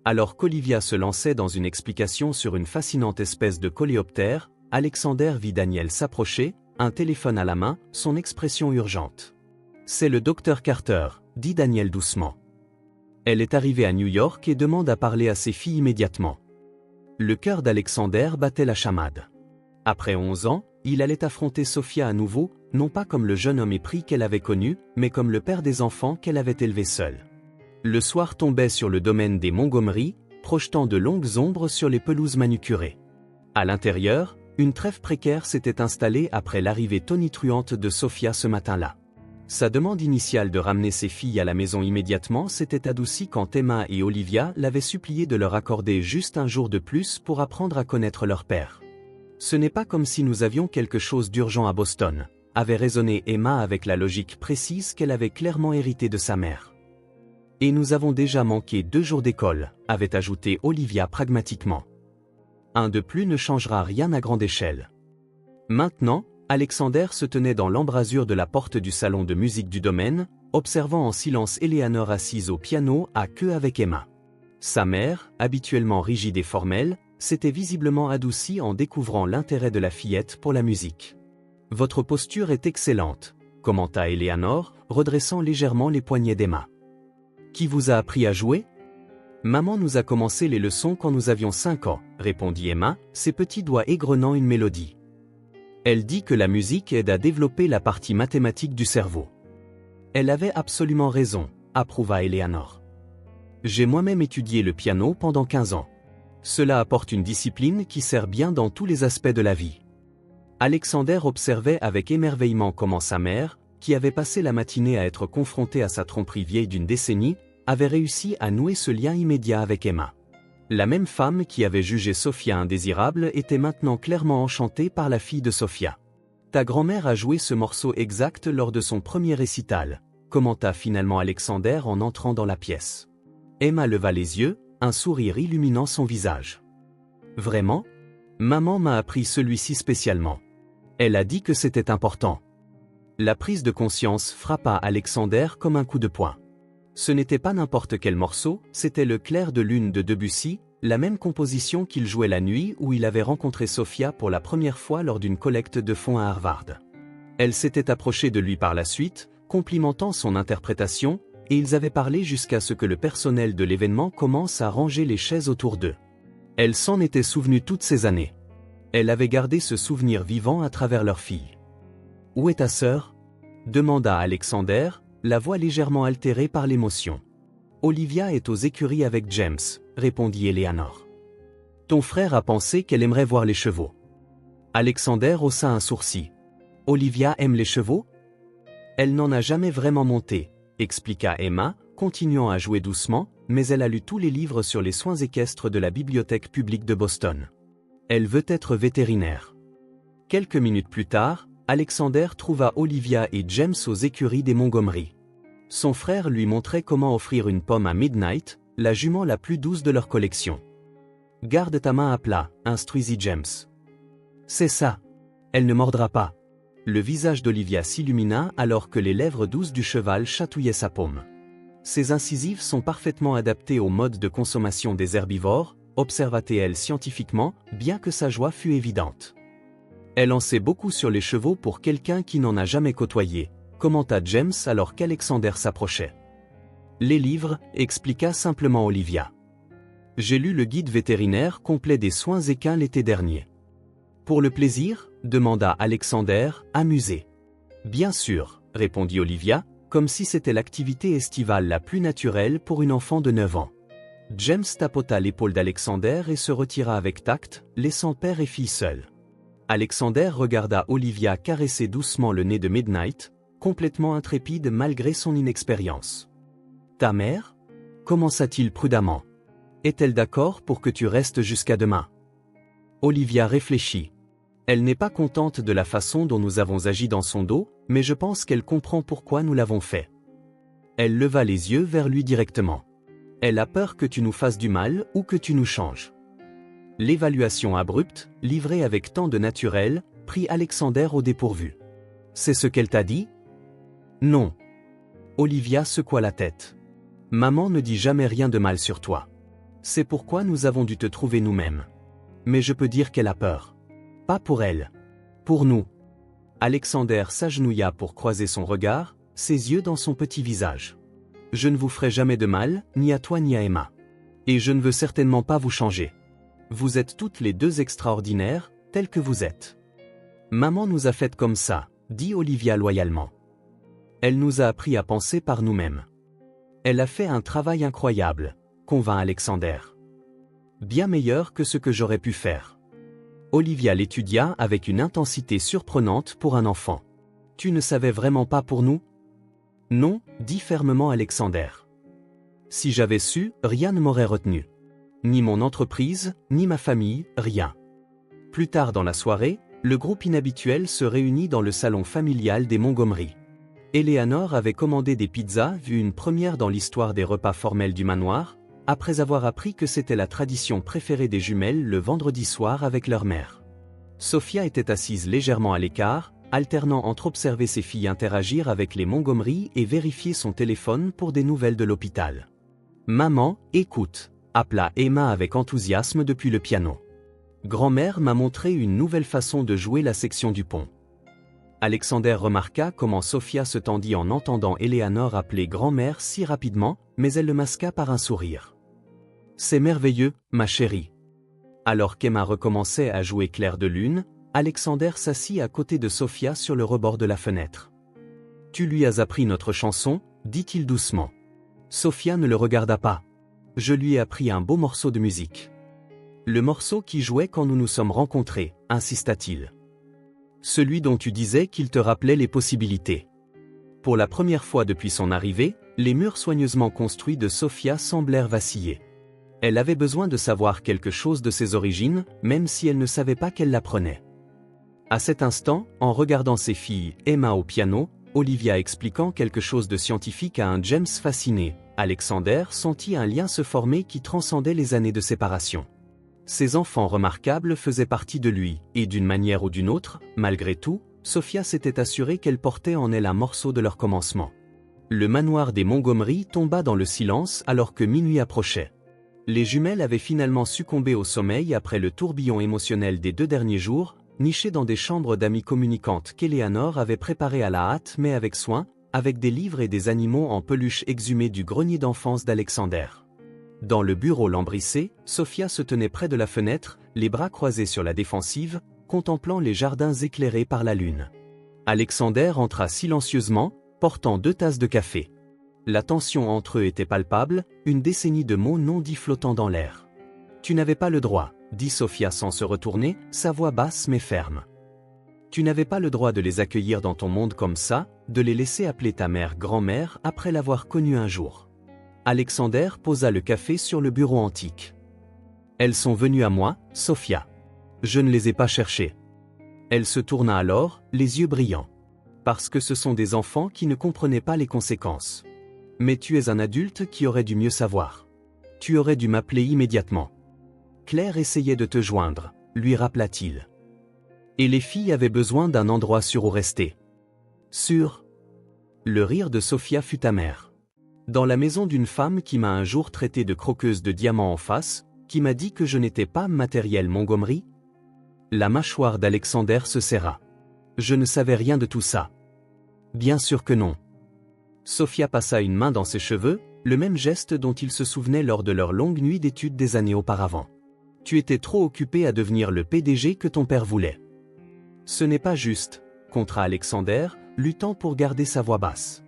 S1: Alors qu'Olivia se lançait dans une explication sur une fascinante espèce de coléoptère, Alexander vit Daniel s'approcher, un téléphone à la main, son expression urgente. « C'est le docteur Carter, » dit Daniel doucement. Elle est arrivée à New York et demande à parler à ses filles immédiatement. Le cœur d'Alexander battait la chamade. Après 11 ans, il allait affronter Sophia à nouveau, non pas comme le jeune homme épris qu'elle avait connu, mais comme le père des enfants qu'elle avait élevés seule. Le soir tombait sur le domaine des Montgomery, projetant de longues ombres sur les pelouses manucurées. À l'intérieur, une trêve précaire s'était installée après l'arrivée tonitruante de Sophia ce matin-là. Sa demande initiale de ramener ses filles à la maison immédiatement s'était adoucie quand Emma et Olivia l'avaient supplié de leur accorder juste un jour de plus pour apprendre à connaître leur père. « Ce n'est pas comme si nous avions quelque chose d'urgent à Boston », avait raisonné Emma avec la logique précise qu'elle avait clairement héritée de sa mère. « Et nous avons déjà manqué 2 jours d'école », avait ajouté Olivia pragmatiquement. « Un de plus ne changera rien à grande échelle. » Maintenant, Alexander se tenait dans l'embrasure de la porte du salon de musique du domaine, observant en silence Eleanor assise au piano à queue avec Emma. Sa mère, habituellement rigide et formelle, s'était visiblement adoucie en découvrant l'intérêt de la fillette pour la musique. « Votre posture est excellente », commenta Eleanor, redressant légèrement les poignets d'Emma. « Qui vous a appris à jouer ? » « Maman nous a commencé les leçons quand nous avions 5 ans, répondit Emma, ses petits doigts égrenant une mélodie. Elle dit que la musique aide à développer la partie mathématique du cerveau. Elle avait absolument raison, approuva Eleanor. J'ai moi-même étudié le piano pendant 15 ans. Cela apporte une discipline qui sert bien dans tous les aspects de la vie. Alexander observait avec émerveillement comment sa mère, qui avait passé la matinée à être confrontée à sa tromperie vieille d'une décennie, avait réussi à nouer ce lien immédiat avec Emma. La même femme qui avait jugé Sophia indésirable était maintenant clairement enchantée par la fille de Sophia. « Ta grand-mère a joué ce morceau exact lors de son premier récital », commenta finalement Alexander en entrant dans la pièce. Emma leva les yeux, un sourire illuminant son visage. « Vraiment ? Maman m'a appris celui-ci spécialement. Elle a dit que c'était important. » La prise de conscience frappa Alexander comme un coup de poing. Ce n'était pas n'importe quel morceau, c'était le Clair de lune de Debussy, la même composition qu'il jouait la nuit où il avait rencontré Sophia pour la première fois lors d'une collecte de fonds à Harvard. Elle s'était approchée de lui par la suite, complimentant son interprétation, et ils avaient parlé jusqu'à ce que le personnel de l'événement commence à ranger les chaises autour d'eux. Elle s'en était souvenue toutes ces années. Elle avait gardé ce souvenir vivant à travers leur fille. « Où est ta sœur ?» demanda Alexander, la voix légèrement altérée par l'émotion. « Olivia est aux écuries avec James, » répondit Eleanor. « Ton frère a pensé qu'elle aimerait voir les chevaux. » Alexander haussa un sourcil. « Olivia aime les chevaux ? » « Elle n'en a jamais vraiment monté, » expliqua Emma, continuant à jouer doucement, mais elle a lu tous les livres sur les soins équestres de la bibliothèque publique de Boston. Elle veut être vétérinaire. Quelques minutes plus tard, Alexander trouva Olivia et James aux écuries des Montgomery. Son frère lui montrait comment offrir une pomme à Midnight, la jument la plus douce de leur collection. « Garde ta main à plat », instruisit James. « C'est ça. Elle ne mordra pas. » Le visage d'Olivia s'illumina alors que les lèvres douces du cheval chatouillaient sa paume. Ces incisives sont parfaitement adaptées au mode de consommation des herbivores, observa-t-elle scientifiquement, bien que sa joie fût évidente. Elle en sait beaucoup sur les chevaux pour quelqu'un qui n'en a jamais côtoyé, commenta James alors qu'Alexander s'approchait. Les livres, expliqua simplement Olivia. J'ai lu le guide vétérinaire complet des soins équins l'été dernier. Pour le plaisir ? Demanda Alexander, amusé. Bien sûr, répondit Olivia, comme si c'était l'activité estivale la plus naturelle pour une enfant de 9 ans. James tapota l'épaule d'Alexander et se retira avec tact, laissant père et fille seuls. Alexander regarda Olivia caresser doucement le nez de Midnight, complètement intrépide malgré son inexpérience. « Ta mère ? Commença-t-il prudemment. Est-elle d'accord pour que tu restes jusqu'à demain ? » Olivia réfléchit. Elle n'est pas contente de la façon dont nous avons agi dans son dos, mais je pense qu'elle comprend pourquoi nous l'avons fait. Elle leva les yeux vers lui directement. Elle a peur que tu nous fasses du mal ou que tu nous changes. L'évaluation abrupte, livrée avec tant de naturel, prit Alexander au dépourvu. C'est ce qu'elle t'a dit ? Non. Olivia secoua la tête. Maman ne dit jamais rien de mal sur toi. C'est pourquoi nous avons dû te trouver nous-mêmes. Mais je peux dire qu'elle a peur. Pas pour elle. Pour nous. Alexander s'agenouilla pour croiser son regard, ses yeux dans son petit visage. Je ne vous ferai jamais de mal, ni à toi ni à Emma. Et je ne veux certainement pas vous changer. Vous êtes toutes les deux extraordinaires, telles que vous êtes. Maman nous a faites comme ça, dit Olivia loyalement. Elle nous a appris à penser par nous-mêmes. Elle a fait un travail incroyable, convint Alexander. Bien meilleur que ce que j'aurais pu faire. Olivia l'étudia avec une intensité surprenante pour un enfant. Tu ne savais vraiment pas pour nous ? Non, dit fermement Alexander. Si j'avais su, rien ne m'aurait retenu. Ni mon entreprise, ni ma famille, rien. Plus tard dans la soirée, le groupe inhabituel se réunit dans le salon familial des Montgomery. Eleanor avait commandé des pizzas, vu une première dans l'histoire des repas formels du manoir, après avoir appris que c'était la tradition préférée des jumelles le vendredi soir avec leur mère. Sophia était assise légèrement à l'écart, alternant entre observer ses filles interagir avec les Montgomery et vérifier son téléphone pour des nouvelles de l'hôpital. « Maman, écoute », appela Emma avec enthousiasme depuis le piano. « Grand-mère m'a montré une nouvelle façon de jouer la section du pont. » Alexander remarqua comment Sophia se tendit en entendant Eleanor appeler grand-mère si rapidement, mais elle le masqua par un sourire. « C'est merveilleux, ma chérie. » Alors qu'Emma recommençait à jouer Clair de lune, Alexander s'assit à côté de Sophia sur le rebord de la fenêtre. « Tu lui as appris notre chanson » dit-il doucement. Sophia ne le regarda pas. « Je lui ai appris un beau morceau de musique. »« Le morceau qui jouait quand nous nous sommes rencontrés » insista-t-il. « Celui dont tu disais qu'il te rappelait les possibilités. » Pour la première fois depuis son arrivée, les murs soigneusement construits de Sophia semblèrent vaciller. Elle avait besoin de savoir quelque chose de ses origines, même si elle ne savait pas qu'elle l'apprenait. À cet instant, en regardant ses filles, Emma au piano, Olivia expliquant quelque chose de scientifique à un James fasciné, Alexander sentit un lien se former qui transcendait les années de séparation. Ces enfants remarquables faisaient partie de lui, et d'une manière ou d'une autre, malgré tout, Sophia s'était assurée qu'elle portait en elle un morceau de leur commencement. Le manoir des Montgomery tomba dans le silence alors que minuit approchait. Les jumelles avaient finalement succombé au sommeil après le tourbillon émotionnel des 2 derniers jours, nichées dans des chambres d'amis communicantes qu'Eleanor avait préparées à la hâte mais avec soin, avec des livres et des animaux en peluche exhumés du grenier d'enfance d'Alexander. Dans le bureau lambrissé, Sophia se tenait près de la fenêtre, les bras croisés sur la défensive, contemplant les jardins éclairés par la lune. Alexander entra silencieusement, portant 2 tasses de café. La tension entre eux était palpable, une décennie de mots non dits flottant dans l'air. « Tu n'avais pas le droit », dit Sophia sans se retourner, sa voix basse mais ferme. « Tu n'avais pas le droit de les accueillir dans ton monde comme ça, de les laisser appeler ta mère grand-mère après l'avoir connue un jour. Alexander posa le café sur le bureau antique. Elles sont venues à moi, Sophia. Je ne les ai pas cherchées. Elle se tourna alors, les yeux brillants. Parce que ce sont des enfants qui ne comprenaient pas les conséquences. Mais tu es un adulte qui aurait dû mieux savoir. Tu aurais dû m'appeler immédiatement. Claire essayait de te joindre, lui rappela-t-il. Et les filles avaient besoin d'un endroit sûr où rester. Sûr. Le rire de Sophia fut amer. Dans la maison d'une femme qui m'a un jour traité de croqueuse de diamants en face, qui m'a dit que je n'étais pas matériel Montgomery? La mâchoire d'Alexander se serra. Je ne savais rien de tout ça. Bien sûr que non. Sophia passa une main dans ses cheveux, le même geste dont il se souvenait lors de leur longue nuit d'études des années auparavant. Tu étais trop occupé à devenir le PDG que ton père voulait. Ce n'est pas juste, contra Alexander, luttant pour garder sa voix basse.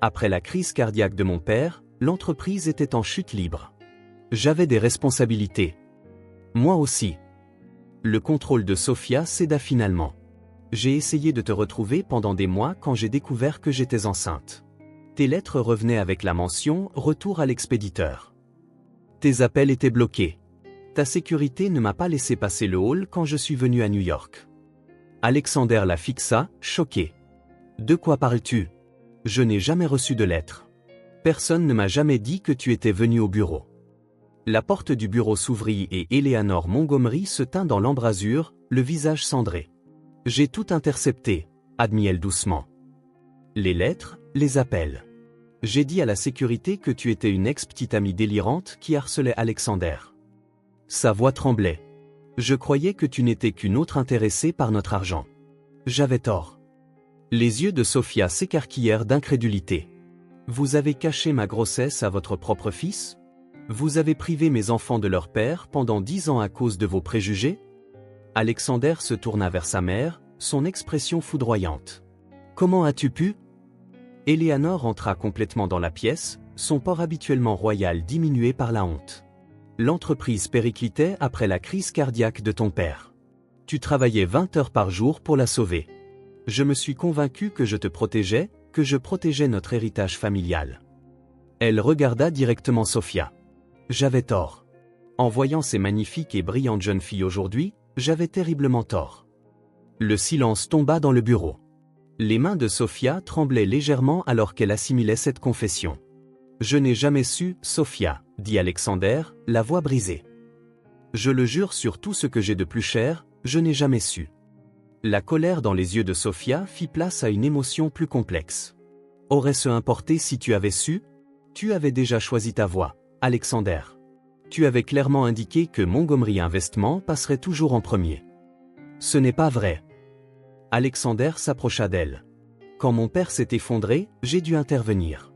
S1: Après la crise cardiaque de mon père, l'entreprise était en chute libre. J'avais des responsabilités. Moi aussi. Le contrôle de Sophia céda finalement. J'ai essayé de te retrouver pendant des mois quand j'ai découvert que j'étais enceinte. Tes lettres revenaient avec la mention « Retour à l'expéditeur ». Tes appels étaient bloqués. Ta sécurité ne m'a pas laissé passer le hall quand je suis venu à New York. Alexander la fixa, choqué. De quoi parles-tu? Je n'ai jamais reçu de lettre. Personne ne m'a jamais dit que tu étais venu au bureau. La porte du bureau s'ouvrit et Eleanor Montgomery se tint dans l'embrasure, le visage cendré. J'ai tout intercepté, admit-elle doucement. Les lettres, les appels. J'ai dit à la sécurité que tu étais une ex-petite amie délirante qui harcelait Alexander. Sa voix tremblait. Je croyais que tu n'étais qu'une autre intéressée par notre argent. J'avais tort. Les yeux de Sophia s'écarquillèrent d'incrédulité. Vous avez caché ma grossesse à votre propre fils? Vous avez privé mes enfants de leur père pendant 10 ans à cause de vos préjugés? Alexander se tourna vers sa mère, son expression foudroyante. Comment as-tu pu? Eleanor entra complètement dans la pièce, son port habituellement royal diminué par la honte. L'entreprise périclitait après la crise cardiaque de ton père. Tu travaillais 20 heures par jour pour la sauver. Je me suis convaincu que je te protégeais, que je protégeais notre héritage familial. Elle regarda directement Sophia. J'avais tort. En voyant ces magnifiques et brillantes jeunes filles aujourd'hui, j'avais terriblement tort. Le silence tomba dans le bureau. Les mains de Sophia tremblaient légèrement alors qu'elle assimilait cette confession. Je n'ai jamais su, Sophia, dit Alexander, la voix brisée. Je le jure sur tout ce que j'ai de plus cher, je n'ai jamais su. La colère dans les yeux de Sophia fit place à une émotion plus complexe. Aurait-ce importé si tu avais su? Tu avais déjà choisi ta voie, Alexander. Tu avais clairement indiqué que Montgomery Investment passerait toujours en premier. Ce n'est pas vrai. Alexander s'approcha d'elle. Quand mon père s'est effondré, j'ai dû intervenir.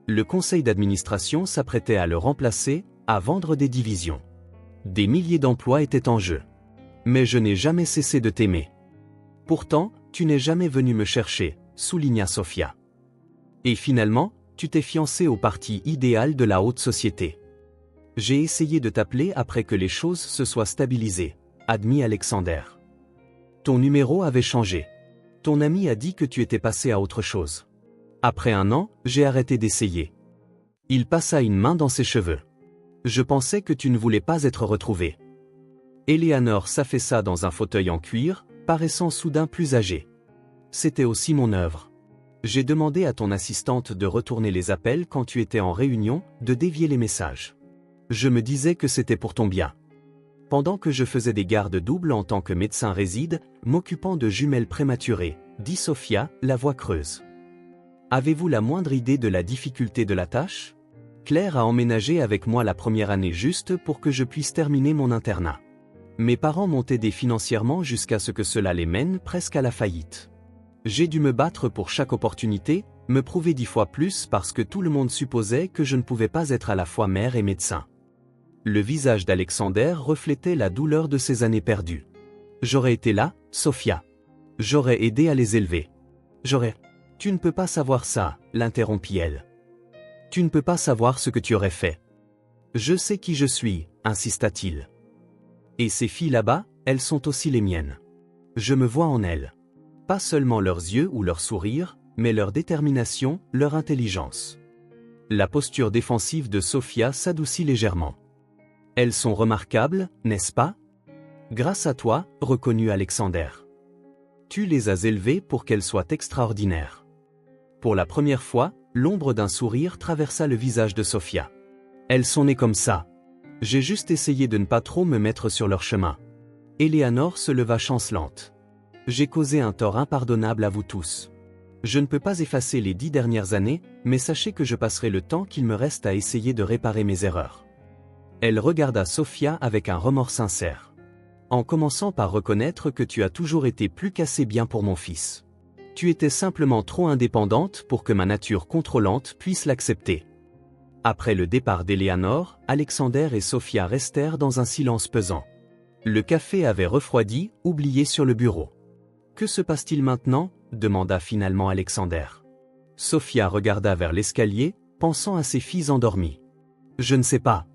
S1: Le conseil d'administration s'apprêtait à le remplacer, à vendre des divisions. Des milliers d'emplois étaient en jeu. Mais je n'ai jamais cessé de t'aimer. Pourtant, tu n'es jamais venu me chercher, souligna Sophia. Et finalement, tu t'es fiancé au parti idéal de la haute société. J'ai essayé de t'appeler après que les choses se soient stabilisées, admit Alexander. Ton numéro avait changé. Ton ami a dit que tu étais passé à autre chose. Après 1 an, j'ai arrêté d'essayer. Il passa une main dans ses cheveux. Je pensais que tu ne voulais pas être retrouvé. Eleanor s'affaissa dans un fauteuil en cuir, paraissant soudain plus âgée. C'était aussi mon œuvre. J'ai demandé à ton assistante de retourner les appels quand tu étais en réunion, de dévier les messages. Je me disais que c'était pour ton bien. Pendant que je faisais des gardes doubles en tant que médecin réside, m'occupant de jumelles prématurées, dit Sophia, la voix creuse. Avez-vous la moindre idée de la difficulté de la tâche? Claire a emménagé avec moi la première année juste pour que je puisse terminer mon internat. Mes parents m'ont aidé financièrement jusqu'à ce que cela les mène presque à la faillite. J'ai dû me battre pour chaque opportunité, me prouver 10 fois plus parce que tout le monde supposait que je ne pouvais pas être à la fois mère et médecin. Le visage d'Alexander reflétait la douleur de ces années perdues. J'aurais été là, Sophia. J'aurais aidé à les élever. J'aurais... Tu ne peux pas savoir ça, l'interrompit-elle. Tu ne peux pas savoir ce que tu aurais fait. Je sais qui je suis, insista-t-il. Et ces filles là-bas, elles sont aussi les miennes. Je me vois en elles. Pas seulement leurs yeux ou leurs sourires, mais leur détermination, leur intelligence. La posture défensive de Sophia s'adoucit légèrement. Elles sont remarquables, n'est-ce pas? Grâce à toi, reconnut Alexander. Tu les as élevées pour qu'elles soient extraordinaires. Pour la première fois, l'ombre d'un sourire traversa le visage de Sophia. Elles sont nées comme ça. J'ai juste essayé de ne pas trop me mettre sur leur chemin. Éléanore se leva chancelante. J'ai causé un tort impardonnable à vous tous. Je ne peux pas effacer les 10 dernières années, mais sachez que je passerai le temps qu'il me reste à essayer de réparer mes erreurs. Elle regarda Sophia avec un remords sincère. En commençant par reconnaître que tu as toujours été plus qu'assez bien pour mon fils. Tu étais simplement trop indépendante pour que ma nature contrôlante puisse l'accepter. Après le départ d'Éléanore, Alexander et Sophia restèrent dans un silence pesant. Le café avait refroidi, oublié sur le bureau. Que se passe-t-il maintenant? Demanda finalement Alexander. Sophia regarda vers l'escalier, pensant à ses filles endormies. Je ne sais pas.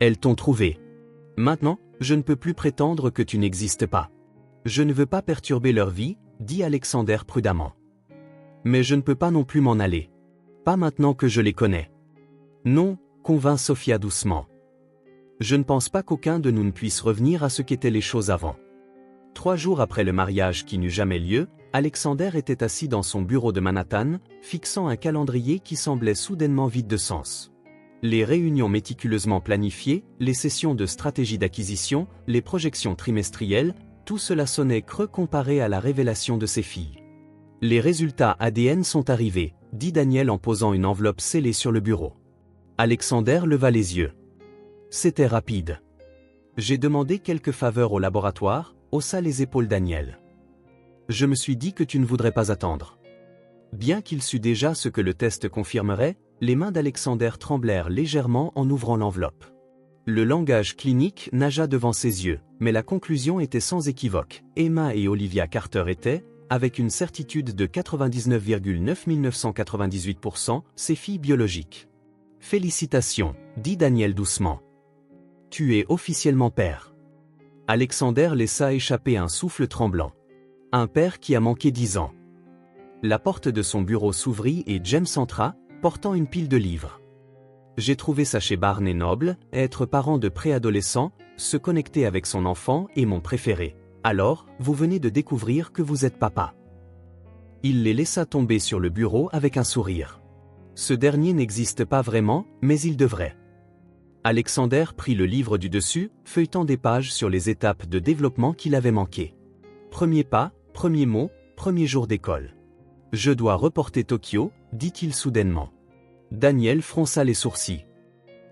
S1: Elles t'ont trouvé. Maintenant, je ne peux plus prétendre que tu n'existes pas. Je ne veux pas perturber leur vie, dit Alexander prudemment. Mais je ne peux pas non plus m'en aller. Pas maintenant que je les connais. Non, convint Sophia doucement. Je ne pense pas qu'aucun de nous ne puisse revenir à ce qu'étaient les choses avant. 3 jours après le mariage qui n'eut jamais lieu, Alexander était assis dans son bureau de Manhattan, fixant un calendrier qui semblait soudainement vide de sens. Les réunions méticuleusement planifiées, les sessions de stratégie d'acquisition, les projections trimestrielles, tout cela sonnait creux comparé à la révélation de ses filles. Les résultats ADN sont arrivés, dit Daniel en posant une enveloppe scellée sur le bureau. Alexander leva les yeux. C'était rapide. J'ai demandé quelques faveurs au laboratoire, haussa les épaules Daniel. Je me suis dit que tu ne voudrais pas attendre. Bien qu'il sût déjà ce que le test confirmerait, les mains d'Alexander tremblèrent légèrement en ouvrant l'enveloppe. Le langage clinique nagea devant ses yeux, mais la conclusion était sans équivoque. Emma et Olivia Carter étaient, avec une certitude de 99,9998%, ses filles biologiques. Félicitations, dit Daniel doucement. Tu es officiellement père. Alexander laissa échapper un souffle tremblant. Un père qui a manqué 10 ans. La porte de son bureau s'ouvrit et James entra, portant une pile de livres. J'ai trouvé ça chez Barnes & Noble, être parent de préadolescent, se connecter avec son enfant est mon préféré. Alors, vous venez de découvrir que vous êtes papa. Il les laissa tomber sur le bureau avec un sourire. Ce dernier n'existe pas vraiment, mais il devrait. Alexander prit le livre du dessus, feuilletant des pages sur les étapes de développement qu'il avait manquées. Premier pas, premier mot, premier jour d'école. Je dois reporter Tokyo, dit-il soudainement. Daniel fronça les sourcils.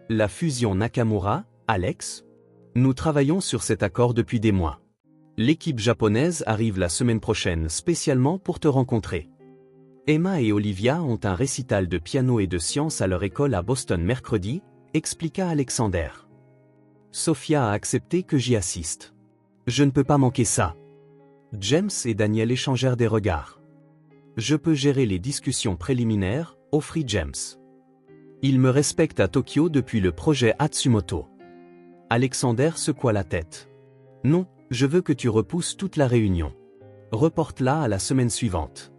S1: La fusion Nakamura, Alex? Nous travaillons sur cet accord depuis des mois. L'équipe japonaise arrive la semaine prochaine spécialement pour te rencontrer. Emma et Olivia ont un récital de piano et de sciences à leur école à Boston mercredi, expliqua Alexander. Sophia a accepté que j'y assiste. Je ne peux pas manquer ça. James et Daniel échangèrent des regards. Je peux gérer les discussions préliminaires, offrit James. Il me respecte à Tokyo depuis le projet Hatsumoto. Alexander secoua la tête. Non, je veux que tu repousses toute la réunion. Reporte-la à la semaine suivante.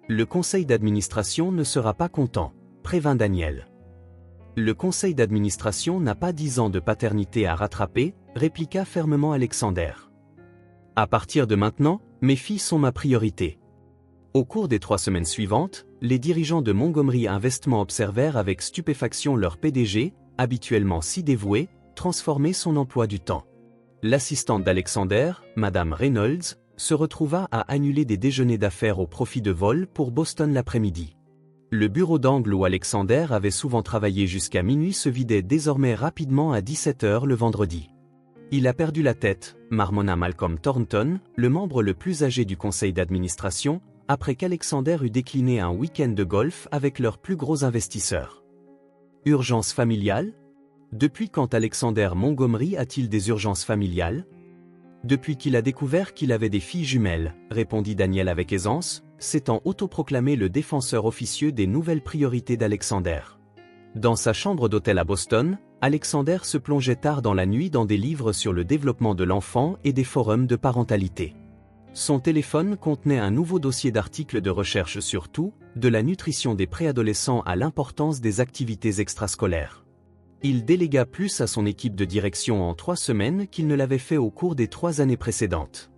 S1: Le conseil d'administration ne sera pas content, prévint Daniel. Le conseil d'administration n'a pas 10 ans de paternité à rattraper, répliqua fermement Alexander. À partir de maintenant, mes filles sont ma priorité. Au cours des 3 semaines suivantes, les dirigeants de Montgomery Investment observèrent avec stupéfaction leur PDG, habituellement si dévoué, transformer son emploi du temps. L'assistante d'Alexander, Madame Reynolds, se retrouva à annuler des déjeuners d'affaires au profit de vol pour Boston l'après-midi. Le bureau d'angle où Alexander avait souvent travaillé jusqu'à minuit se vidait désormais rapidement à 17 h le vendredi. Il a perdu la tête, marmonna Malcolm Thornton, le membre le plus âgé du conseil d'administration, après qu'Alexander eut décliné un week-end de golf avec leurs plus gros investisseurs. Urgence familiale? Depuis quand Alexander Montgomery a-t-il des urgences familiales? Depuis qu'il a découvert qu'il avait des filles jumelles, répondit Daniel avec aisance, s'étant autoproclamé le défenseur officieux des nouvelles priorités d'Alexander. Dans sa chambre d'hôtel à Boston, Alexander se plongeait tard dans la nuit dans des livres sur le développement de l'enfant et des forums de parentalité. Son téléphone contenait un nouveau dossier d'articles de recherche sur tout, de la nutrition des préadolescents à l'importance des activités extrascolaires. Il délégua plus à son équipe de direction en 3 semaines qu'il ne l'avait fait au cours des 3 années précédentes.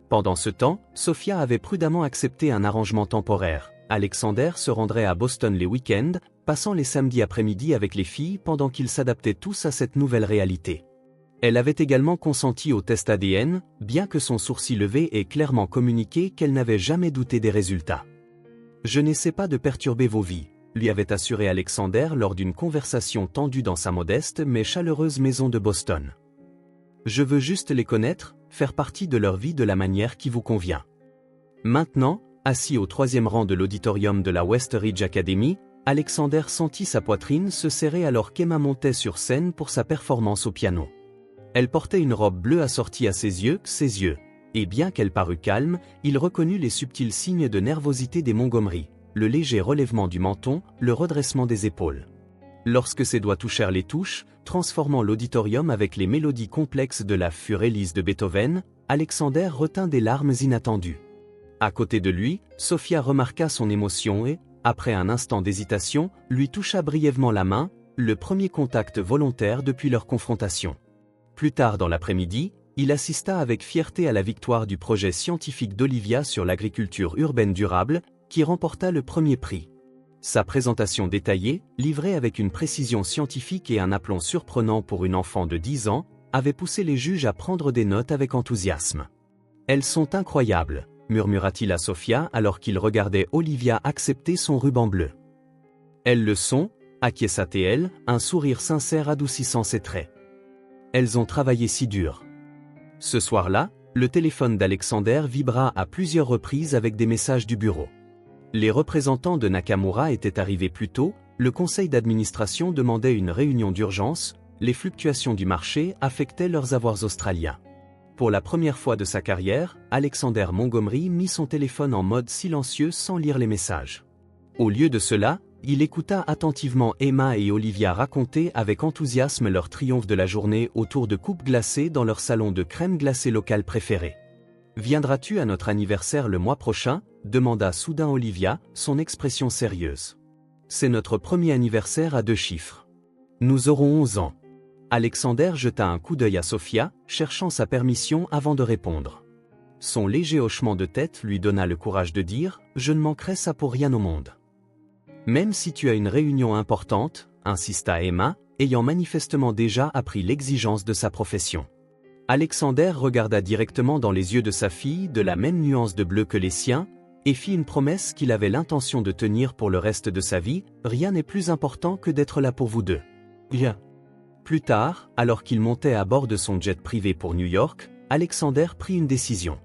S1: Pendant ce temps, Sophia avait prudemment accepté un arrangement temporaire. Alexander se rendrait à Boston les week-ends, passant les samedis après-midi avec les filles pendant qu'ils s'adaptaient tous à cette nouvelle réalité. Elle avait également consenti au test ADN, bien que son sourcil levé ait clairement communiqué qu'elle n'avait jamais douté des résultats. « Je n'essaie pas de perturber vos vies », lui avait assuré Alexander lors d'une conversation tendue dans sa modeste mais chaleureuse maison de Boston. « Je veux juste les connaître, faire partie de leur vie de la manière qui vous convient. » Maintenant, assis au 3e rang de l'auditorium de la West Ridge Academy, Alexander sentit sa poitrine se serrer alors qu'Emma montait sur scène pour sa performance au piano. Elle portait une robe bleue assortie à ses yeux, et bien qu'elle parût calme, il reconnut les subtils signes de nervosité des Montgomery, le léger relèvement du menton, le redressement des épaules. Lorsque ses doigts touchèrent les touches, transformant l'auditorium avec les mélodies complexes de la Furélise de Beethoven, Alexander retint des larmes inattendues. À côté de lui, Sophia remarqua son émotion et, après un instant d'hésitation, lui toucha brièvement la main, le premier contact volontaire depuis leur confrontation. Plus tard dans l'après-midi, il assista avec fierté à la victoire du projet scientifique d'Olivia sur l'agriculture urbaine durable, qui remporta le premier prix. Sa présentation détaillée, livrée avec une précision scientifique et un aplomb surprenant pour une enfant de 10 ans, avait poussé les juges à prendre des notes avec enthousiasme. « Elles sont incroyables », murmura-t-il à Sophia alors qu'il regardait Olivia accepter son ruban bleu. « Elles le sont », acquiesça-t-elle, un sourire sincère adoucissant ses traits. « Elles ont travaillé si dur. » Ce soir-là, le téléphone d'Alexander vibra à plusieurs reprises avec des messages du bureau. Les représentants de Nakamura étaient arrivés plus tôt, le conseil d'administration demandait une réunion d'urgence, les fluctuations du marché affectaient leurs avoirs australiens. Pour la première fois de sa carrière, Alexander Montgomery mit son téléphone en mode silencieux sans lire les messages. Au lieu de cela, il écouta attentivement Emma et Olivia raconter avec enthousiasme leur triomphe de la journée autour de coupes glacées dans leur salon de crème glacée local préféré. « Viendras-tu à notre anniversaire le mois prochain ?» demanda soudain Olivia, son expression sérieuse. « C'est notre premier anniversaire à 2 chiffres. Nous aurons 11 ans. » Alexander jeta un coup d'œil à Sophia, cherchant sa permission avant de répondre. Son léger hochement de tête lui donna le courage de dire « Je ne manquerai ça pour rien au monde. » « Même si tu as une réunion importante, » insista Emma, ayant manifestement déjà appris l'exigence de sa profession. Alexander regarda directement dans les yeux de sa fille de la même nuance de bleu que les siens, et fit une promesse qu'il avait l'intention de tenir pour le reste de sa vie, « Rien n'est plus important que d'être là pour vous deux. » Bien. Plus tard, alors qu'il montait à bord de son jet privé pour New York, Alexander prit une décision.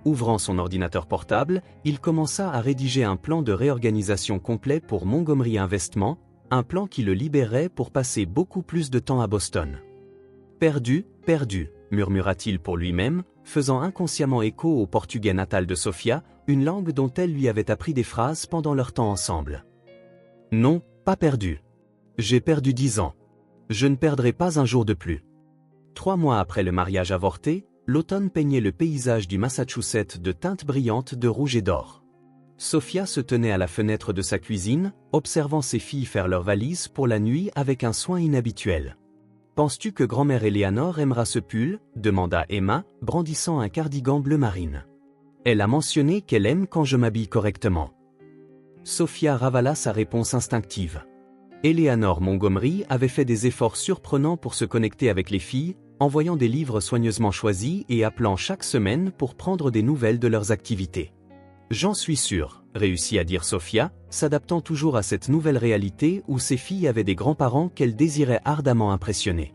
S1: Ouvrant son ordinateur portable, il commença à rédiger un plan de réorganisation complet pour Montgomery Investment, un plan qui le libérait pour passer beaucoup plus de temps à Boston. « Perdu, perdu », murmura-t-il pour lui-même, faisant inconsciemment écho au portugais natal de Sophia, une langue dont elle lui avait appris des phrases pendant leur temps ensemble. « Non, pas perdu. J'ai perdu 10 ans. Je ne perdrai pas un jour de plus. » 3 mois après le mariage avorté, l'automne peignait le paysage du Massachusetts de teintes brillantes de rouge et d'or. Sophia se tenait à la fenêtre de sa cuisine, observant ses filles faire leurs valises pour la nuit avec un soin inhabituel. « Penses-tu que grand-mère Eleanor aimera ce pull ?» demanda Emma, brandissant un cardigan bleu marine. « Elle a mentionné qu'elle aime quand je m'habille correctement. » Sophia ravala sa réponse instinctive. Eleanor Montgomery avait fait des efforts surprenants pour se connecter avec les filles, envoyant des livres soigneusement choisis et appelant chaque semaine pour prendre des nouvelles de leurs activités. « J'en suis sûre », réussit à dire Sophia, s'adaptant toujours à cette nouvelle réalité où ses filles avaient des grands-parents qu'elle désirait ardemment impressionner.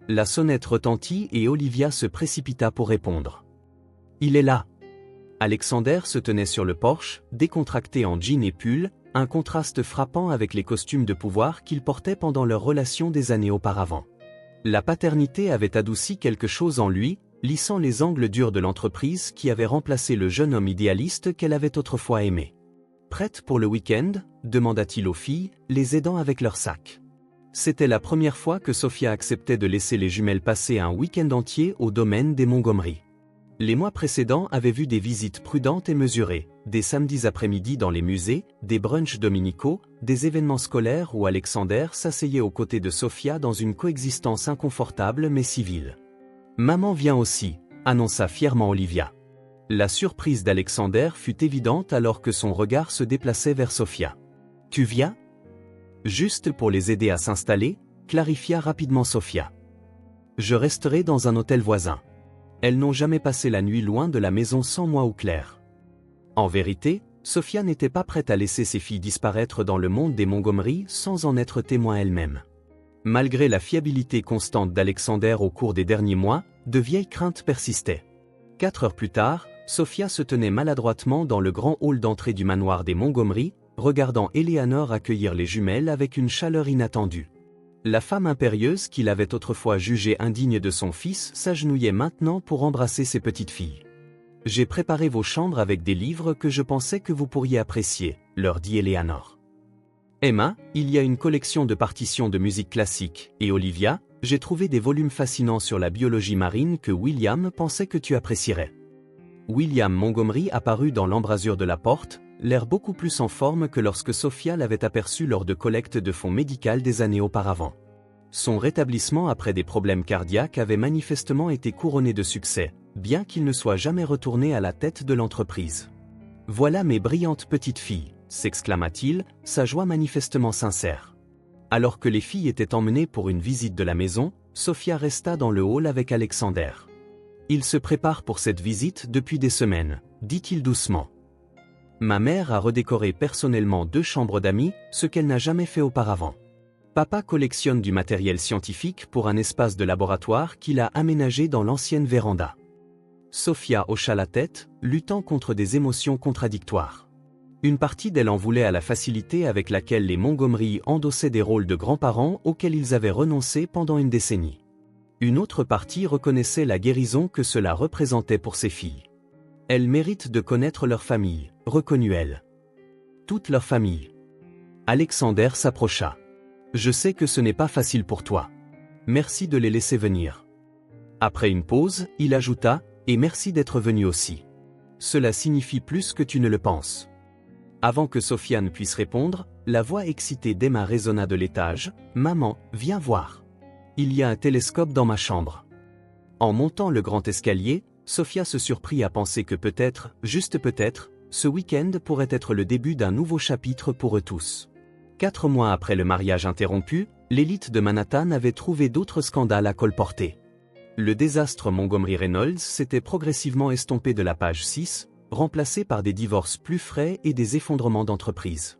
S1: La sonnette retentit et Olivia se précipita pour répondre. « Il est là !» Alexander se tenait sur le porche, décontracté en jean et pull, un contraste frappant avec les costumes de pouvoir qu'il portait pendant leur relation des années auparavant. La paternité avait adouci quelque chose en lui, lissant les angles durs de l'entreprise qui avait remplacé le jeune homme idéaliste qu'elle avait autrefois aimé. « Prête pour le week-end ?» demanda-t-il aux filles, les aidant avec leurs sacs. C'était la première fois que Sophia acceptait de laisser les jumelles passer un week-end entier au domaine des Montgomery. Les mois précédents avaient vu des visites prudentes et mesurées, des samedis après-midi dans les musées, des brunchs dominicaux, des événements scolaires où Alexander s'asseyait aux côtés de Sophia dans une coexistence inconfortable mais civile. « Maman vient aussi », annonça fièrement Olivia. La surprise d'Alexander fut évidente alors que son regard se déplaçait vers Sophia. « Tu viens ? » Juste pour les aider à s'installer, clarifia rapidement Sophia. « Je resterai dans un hôtel voisin. » Elles n'ont jamais passé la nuit loin de la maison sans moi ou Claire. En vérité, Sophia n'était pas prête à laisser ses filles disparaître dans le monde des Montgomery sans en être témoin elle-même. Malgré la fiabilité constante d'Alexander au cours des derniers mois, de vieilles craintes persistaient. 4 heures plus tard, Sophia se tenait maladroitement dans le grand hall d'entrée du manoir des Montgomery, regardant Eleanor accueillir les jumelles avec une chaleur inattendue. La femme impérieuse qu'il avait autrefois jugée indigne de son fils s'agenouillait maintenant pour embrasser ses petites filles. « J'ai préparé vos chambres avec des livres que je pensais que vous pourriez apprécier, » leur dit Eleanor. « Emma, il y a une collection de partitions de musique classique, et Olivia, j'ai trouvé des volumes fascinants sur la biologie marine que William pensait que tu apprécierais. » William Montgomery apparut dans l'embrasure de la porte, l'air beaucoup plus en forme que lorsque Sophia l'avait aperçu lors de collectes de fonds médicales des années auparavant. Son rétablissement après des problèmes cardiaques avait manifestement été couronné de succès, bien qu'il ne soit jamais retourné à la tête de l'entreprise. « Voilà mes brillantes petites filles », s'exclama-t-il, sa joie manifestement sincère. Alors que les filles étaient emmenées pour une visite de la maison, Sophia resta dans le hall avec Alexander. « Il se prépare pour cette visite depuis des semaines, » dit-il doucement. Ma mère a redécoré personnellement 2 chambres d'amis, ce qu'elle n'a jamais fait auparavant. Papa collectionne du matériel scientifique pour un espace de laboratoire qu'il a aménagé dans l'ancienne véranda. Sophia hocha la tête, luttant contre des émotions contradictoires. Une partie d'elle en voulait à la facilité avec laquelle les Montgomery endossaient des rôles de grands-parents auxquels ils avaient renoncé pendant une décennie. Une autre partie reconnaissait la guérison que cela représentait pour ses filles. Elles méritent de connaître leur famille, reconnut-elle. Toute leur famille. Alexander s'approcha. Je sais que ce n'est pas facile pour toi. Merci de les laisser venir. Après une pause, il ajouta, et merci d'être venu aussi. Cela signifie plus que tu ne le penses. Avant que Sophia ne puisse répondre, la voix excitée d'Emma résonna de l'étage. Maman, viens voir. Il y a un télescope dans ma chambre. En montant le grand escalier, Sophia se surprit à penser que peut-être, juste peut-être, ce week-end pourrait être le début d'un nouveau chapitre pour eux tous. 4 mois après le mariage interrompu, l'élite de Manhattan avait trouvé d'autres scandales à colporter. Le désastre Montgomery Reynolds s'était progressivement estompé de la page 6, remplacé par des divorces plus frais et des effondrements d'entreprises.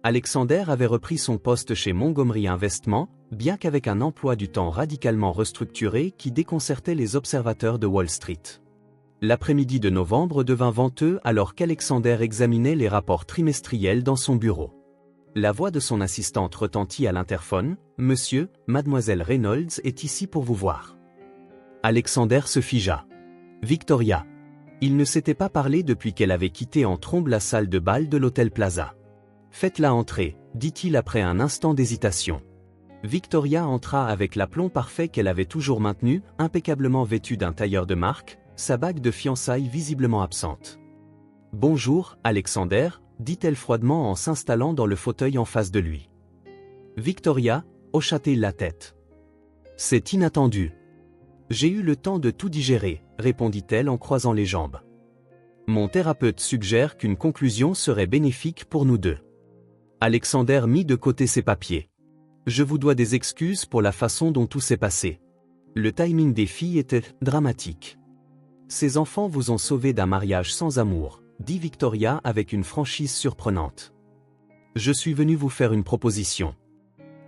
S1: Alexander avait repris son poste chez Montgomery Investment, bien qu'avec un emploi du temps radicalement restructuré qui déconcertait les observateurs de Wall Street. L'après-midi de novembre devint venteux alors qu'Alexander examinait les rapports trimestriels dans son bureau. La voix de son assistante retentit à l'interphone. « Monsieur, mademoiselle Reynolds est ici pour vous voir. » Alexander se figea. Victoria. Il ne s'était pas parlé depuis qu'elle avait quitté en trombe la salle de bal de l'Hôtel Plaza. « Faites-la entrer, » dit-il après un instant d'hésitation. Victoria entra avec l'aplomb parfait qu'elle avait toujours maintenu, impeccablement vêtue d'un tailleur de marque, sa bague de fiançailles visiblement absente. « Bonjour, Alexander », dit-elle froidement en s'installant dans le fauteuil en face de lui. Victoria hocha-t-il la tête. « C'est inattendu. »« J'ai eu le temps de tout digérer », répondit-elle en croisant les jambes. « Mon thérapeute suggère qu'une conclusion serait bénéfique pour nous deux. » Alexander mit de côté ses papiers. « Je vous dois des excuses pour la façon dont tout s'est passé. Le timing des filles était dramatique. Ces enfants vous ont sauvé d'un mariage sans amour, » dit Victoria avec une franchise surprenante. « Je suis venu vous faire une proposition. »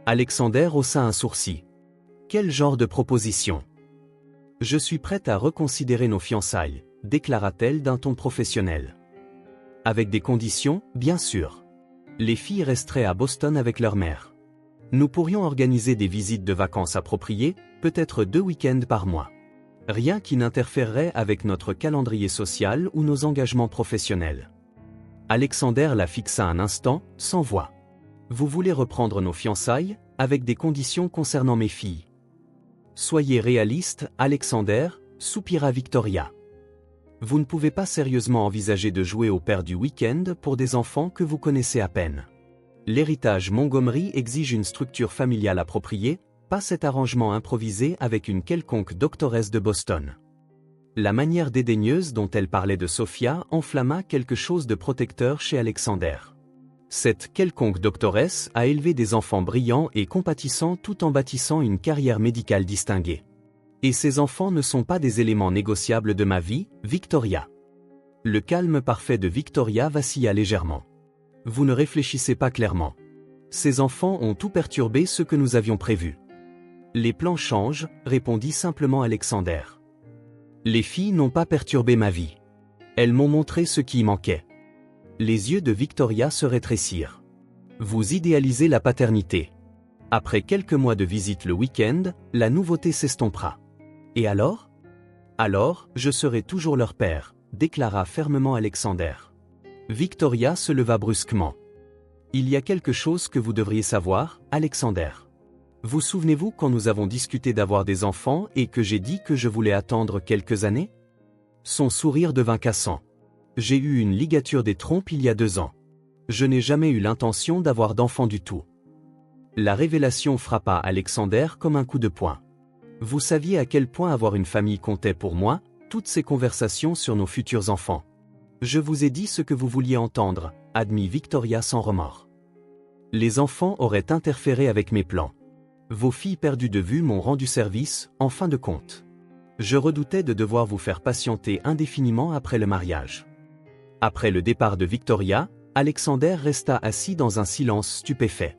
S1: Alexander haussa un sourcil. « Quel genre de proposition ? » « Je suis prête à reconsidérer nos fiançailles, » déclara-t-elle d'un ton professionnel. « Avec des conditions, bien sûr. Les filles resteraient à Boston avec leur mère. Nous pourrions organiser des visites de vacances appropriées, peut-être 2 week-ends par mois. Rien qui n'interférerait avec notre calendrier social ou nos engagements professionnels. » Alexander la fixa un instant, sans voix. « Vous voulez reprendre nos fiançailles, avec des conditions concernant mes filles. » « Soyez réaliste, Alexander, » soupira Victoria. Vous ne pouvez pas sérieusement envisager de jouer au père du week-end pour des enfants que vous connaissez à peine. L'héritage Montgomery exige une structure familiale appropriée, pas cet arrangement improvisé avec une quelconque doctoresse de Boston. La manière dédaigneuse dont elle parlait de Sophia enflamma quelque chose de protecteur chez Alexander. Cette quelconque doctoresse a élevé des enfants brillants et compatissants tout en bâtissant une carrière médicale distinguée. Et ces enfants ne sont pas des éléments négociables de ma vie, Victoria. Le calme parfait de Victoria vacilla légèrement. Vous ne réfléchissez pas clairement. Ces enfants ont tout perturbé ce que nous avions prévu. Les plans changent, répondit simplement Alexander. Les filles n'ont pas perturbé ma vie. Elles m'ont montré ce qui y manquait. Les yeux de Victoria se rétrécirent. Vous idéalisez la paternité. Après quelques mois de visite le week-end, la nouveauté s'estompera. Et alors ? Alors, je serai toujours leur père, déclara fermement Alexander. Victoria se leva brusquement. Il y a quelque chose que vous devriez savoir, Alexander. Vous souvenez-vous quand nous avons discuté d'avoir des enfants et que j'ai dit que je voulais attendre quelques années ? Son sourire devint cassant. J'ai eu une ligature des trompes il y a 2 ans. Je n'ai jamais eu l'intention d'avoir d'enfant du tout. La révélation frappa Alexander comme un coup de poing. Vous saviez à quel point avoir une famille comptait pour moi, toutes ces conversations sur nos futurs enfants. Je vous ai dit ce que vous vouliez entendre, admit Victoria sans remords. Les enfants auraient interféré avec mes plans. Vos filles perdues de vue m'ont rendu service, en fin de compte. Je redoutais de devoir vous faire patienter indéfiniment après le mariage. Après le départ de Victoria, Alexander resta assis dans un silence stupéfait.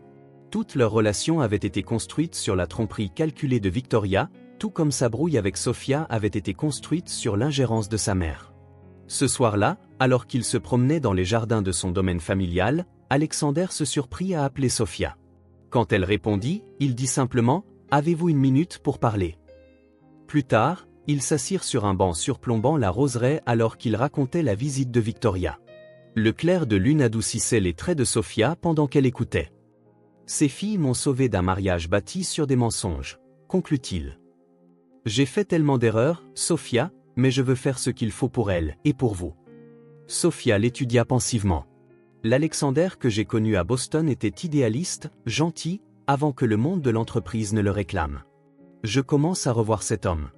S1: Toute leur relation avait été construite sur la tromperie calculée de Victoria, tout comme sa brouille avec Sophia avait été construite sur l'ingérence de sa mère. Ce soir-là, alors qu'il se promenait dans les jardins de son domaine familial, Alexander se surprit à appeler Sophia. Quand elle répondit, il dit simplement « Avez-vous une minute pour parler ?» Plus tard, ils s'assirent sur un banc surplombant la roseraie alors qu'il racontait la visite de Victoria. Le clair de lune adoucissait les traits de Sophia pendant qu'elle écoutait. « Ces filles m'ont sauvé d'un mariage bâti sur des mensonges, » conclut-il. « J'ai fait tellement d'erreurs, Sophia, mais je veux faire ce qu'il faut pour elles et pour vous. » Sophia l'étudia pensivement. L'Alexander que j'ai connu à Boston était idéaliste, gentil, avant que le monde de l'entreprise ne le réclame. Je commence à revoir cet homme.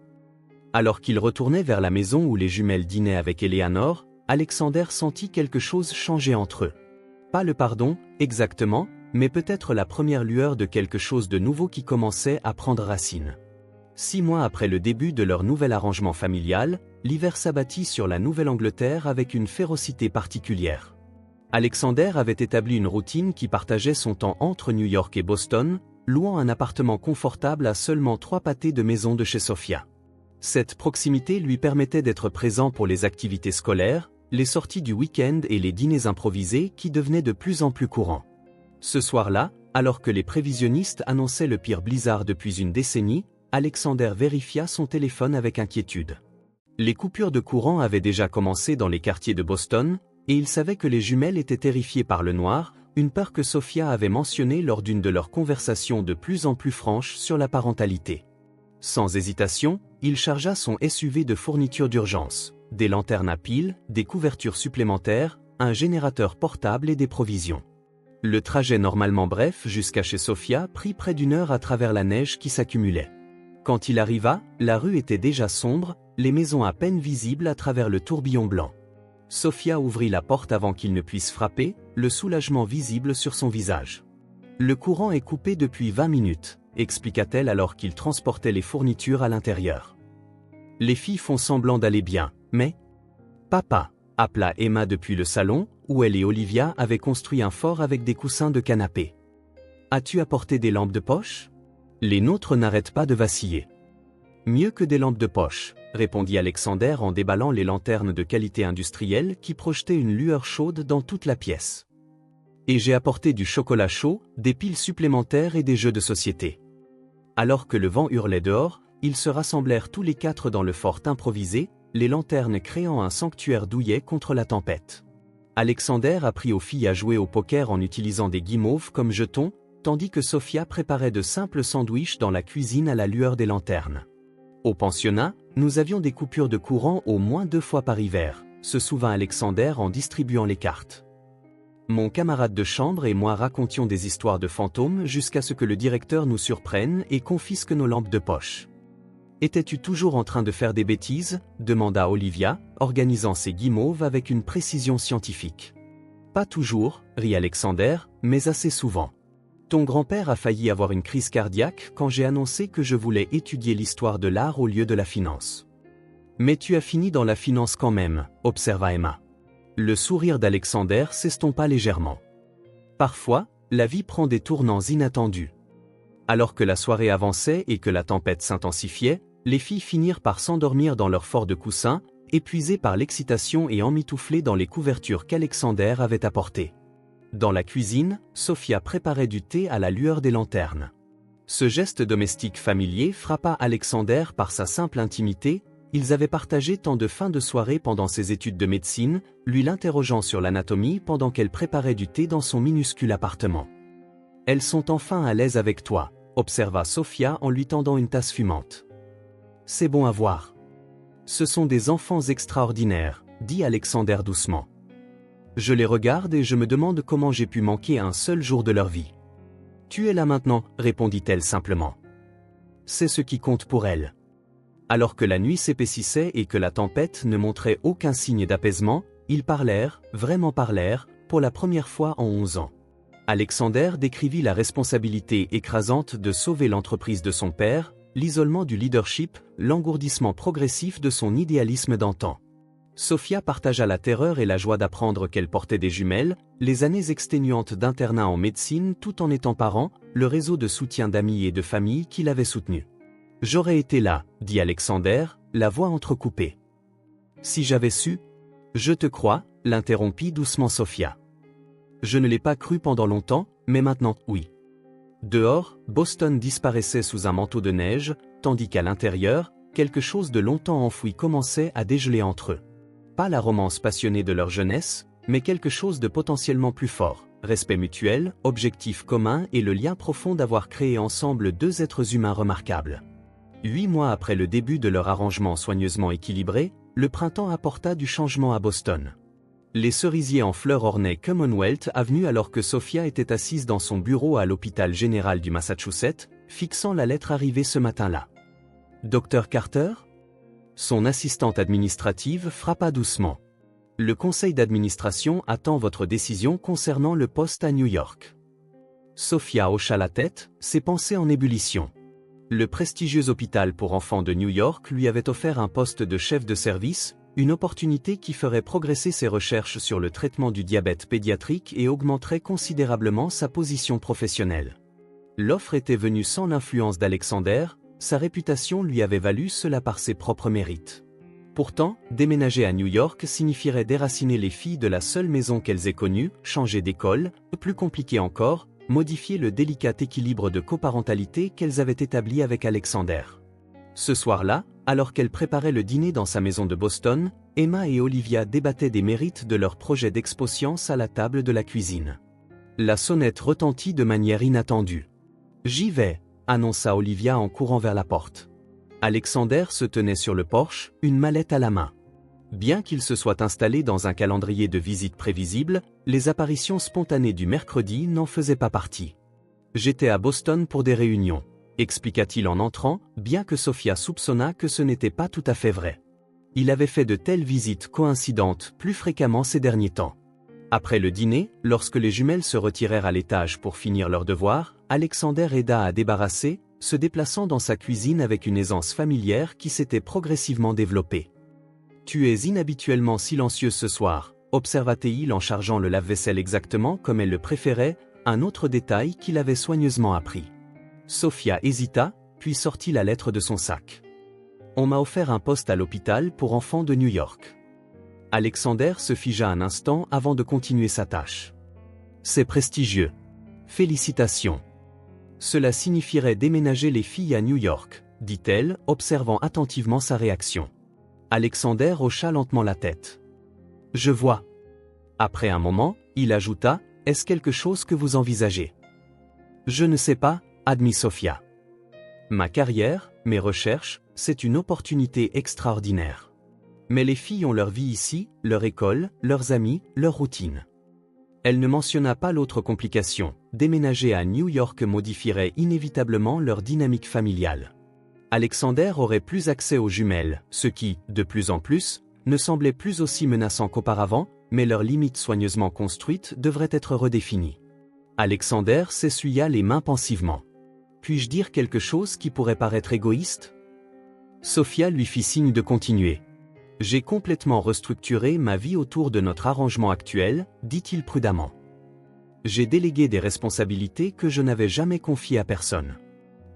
S1: Alors qu'il retournait vers la maison où les jumelles dînaient avec Eleanor, Alexander sentit quelque chose changer entre eux. Pas le pardon, exactement, mais peut-être la première lueur de quelque chose de nouveau qui commençait à prendre racine. 6 mois après le début de leur nouvel arrangement familial, l'hiver s'abattit sur la Nouvelle-Angleterre avec une férocité particulière. Alexander avait établi une routine qui partageait son temps entre New York et Boston, louant un appartement confortable à seulement 3 pâtés de maison de chez Sophia. Cette proximité lui permettait d'être présent pour les activités scolaires, les sorties du week-end et les dîners improvisés qui devenaient de plus en plus courants. Ce soir-là, alors que les prévisionnistes annonçaient le pire blizzard depuis une décennie, Alexander vérifia son téléphone avec inquiétude. Les coupures de courant avaient déjà commencé dans les quartiers de Boston, et il savait que les jumelles étaient terrifiées par le noir, une peur que Sophia avait mentionnée lors d'une de leurs conversations de plus en plus franches sur la parentalité. Sans hésitation, il chargea son SUV de fournitures d'urgence, des lanternes à piles, des couvertures supplémentaires, un générateur portable et des provisions. Le trajet normalement bref jusqu'à chez Sophia prit près d'1 heure à travers la neige qui s'accumulait. Quand il arriva, la rue était déjà sombre, les maisons à peine visibles à travers le tourbillon blanc. Sophia ouvrit la porte avant qu'il ne puisse frapper, le soulagement visible sur son visage. « Le courant est coupé depuis 20 minutes, » expliqua-t-elle alors qu'il transportait les fournitures à l'intérieur. « Les filles font semblant d'aller bien, mais... » « Papa » appela Emma depuis le salon, où elle et Olivia avaient construit un fort avec des coussins de canapé. « As-tu apporté des lampes de poche ? Les nôtres n'arrêtent pas de vaciller. »« Mieux que des lampes de poche, » répondit Alexander en déballant les lanternes de qualité industrielle qui projetaient une lueur chaude dans toute la pièce. « Et j'ai apporté du chocolat chaud, des piles supplémentaires et des jeux de société. » Alors que le vent hurlait dehors, ils se rassemblèrent tous les 4 dans le fort improvisé, les lanternes créant un sanctuaire douillet contre la tempête. Alexander apprit aux filles à jouer au poker en utilisant des guimauves comme jetons, tandis que Sophia préparait de simples sandwichs dans la cuisine à la lueur des lanternes. Au pensionnat, nous avions des coupures de courant au moins 2 fois par hiver, se souvint Alexander en distribuant les cartes. Mon camarade de chambre et moi racontions des histoires de fantômes jusqu'à ce que le directeur nous surprenne et confisque nos lampes de poche. « Étais-tu toujours en train de faire des bêtises » demanda Olivia, organisant ses guimauves avec une précision scientifique. « Pas toujours, » rit Alexander, « mais assez souvent. Ton grand-père a failli avoir une crise cardiaque quand j'ai annoncé que je voulais étudier l'histoire de l'art au lieu de la finance. »« Mais tu as fini dans la finance quand même, » observa Emma. Le sourire d'Alexander s'estompa légèrement. Parfois, la vie prend des tournants inattendus. Alors que la soirée avançait et que la tempête s'intensifiait, les filles finirent par s'endormir dans leur fort de coussins, épuisées par l'excitation et emmitouflées dans les couvertures qu'Alexander avait apportées. Dans la cuisine, Sophia préparait du thé à la lueur des lanternes. Ce geste domestique familier frappa Alexander par sa simple intimité. Ils avaient partagé tant de fins de soirée pendant ses études de médecine, lui l'interrogeant sur l'anatomie pendant qu'elle préparait du thé dans son minuscule appartement. « Elles sont enfin à l'aise avec toi », observa Sophia en lui tendant une tasse fumante. « C'est bon à voir. Ce sont des enfants extraordinaires, » dit Alexander doucement. « Je les regarde et je me demande comment j'ai pu manquer un seul jour de leur vie. »« Tu es là maintenant, » répondit-elle simplement. « C'est ce qui compte pour elle. » Alors que la nuit s'épaississait et que la tempête ne montrait aucun signe d'apaisement, ils parlèrent, vraiment parlèrent, pour la première fois en 11 ans. Alexander décrivit la responsabilité écrasante de sauver l'entreprise de son père, l'isolement du leadership, l'engourdissement progressif de son idéalisme d'antan. Sophia partagea la terreur et la joie d'apprendre qu'elle portait des jumelles, les années exténuantes d'internat en médecine tout en étant parent, le réseau de soutien d'amis et de famille qui l'avait soutenu. « J'aurais été là, » dit Alexander, la voix entrecoupée. « Si j'avais su… » « Je te crois, » l'interrompit doucement Sophia. « Je ne l'ai pas cru pendant longtemps, mais maintenant, oui. » Dehors, Boston disparaissait sous un manteau de neige, tandis qu'à l'intérieur, quelque chose de longtemps enfoui commençait à dégeler entre eux. Pas la romance passionnée de leur jeunesse, mais quelque chose de potentiellement plus fort, respect mutuel, objectif commun et le lien profond d'avoir créé ensemble 2 êtres humains remarquables. 8 mois après le début de leur arrangement soigneusement équilibré, le printemps apporta du changement à Boston. Les cerisiers en fleurs ornaient Commonwealth Avenue alors que Sophia était assise dans son bureau à l'hôpital général du Massachusetts, fixant la lettre arrivée ce matin-là. « Dr Carter ?» Son assistante administrative frappa doucement. « Le conseil d'administration attend votre décision concernant le poste à New York. » Sophia hocha la tête, ses pensées en ébullition. Le prestigieux hôpital pour enfants de New York lui avait offert un poste de chef de service, une opportunité qui ferait progresser ses recherches sur le traitement du diabète pédiatrique et augmenterait considérablement sa position professionnelle. L'offre était venue sans l'influence d'Alexander, sa réputation lui avait valu cela par ses propres mérites. Pourtant, déménager à New York signifierait déraciner les filles de la seule maison qu'elles aient connue, changer d'école, plus compliqué encore, modifier le délicat équilibre de coparentalité qu'elles avaient établi avec Alexander. Ce soir-là, alors qu'elle préparait le dîner dans sa maison de Boston, Emma et Olivia débattaient des mérites de leur projet d'expo science à la table de la cuisine. La sonnette retentit de manière inattendue. « J'y vais », annonça Olivia en courant vers la porte. Alexander se tenait sur le porche, une mallette à la main. Bien qu'il se soit installé dans un calendrier de visites prévisible, les apparitions spontanées du mercredi n'en faisaient pas partie. « J'étais à Boston pour des réunions », expliqua-t-il en entrant, bien que Sophia soupçonna que ce n'était pas tout à fait vrai. Il avait fait de telles visites coïncidentes plus fréquemment ces derniers temps. Après le dîner, lorsque les jumelles se retirèrent à l'étage pour finir leurs devoirs, Alexander aida à débarrasser, se déplaçant dans sa cuisine avec une aisance familière qui s'était progressivement développée. « Tu es inhabituellement silencieuse ce soir », observa-t-il en chargeant le lave-vaisselle exactement comme elle le préférait, un autre détail qu'il avait soigneusement appris. Sophia hésita, puis sortit la lettre de son sac. « On m'a offert un poste à l'hôpital pour enfants de New York. » Alexander se figea un instant avant de continuer sa tâche. « C'est prestigieux. Félicitations. Cela signifierait déménager les filles à New York, » dit-elle, observant attentivement sa réaction. Alexander hocha lentement la tête. « Je vois. » Après un moment, il ajouta, « Est-ce quelque chose que vous envisagez ? » « Je ne sais pas, » admit Sophia. « Ma carrière, mes recherches, c'est une opportunité extraordinaire. Mais les filles ont leur vie ici, leur école, leurs amis, leur routine. Elle ne mentionna pas l'autre complication, déménager à New York modifierait inévitablement leur dynamique familiale. Alexander aurait plus accès aux jumelles, ce qui, de plus en plus, ne semblait plus aussi menaçant qu'auparavant, mais leurs limites soigneusement construites devraient être redéfinies. Alexander s'essuya les mains pensivement. Puis-je dire quelque chose qui pourrait paraître égoïste? Sophia lui fit signe de continuer. J'ai complètement restructuré ma vie autour de notre arrangement actuel, dit-il prudemment. J'ai délégué des responsabilités que je n'avais jamais confiées à personne.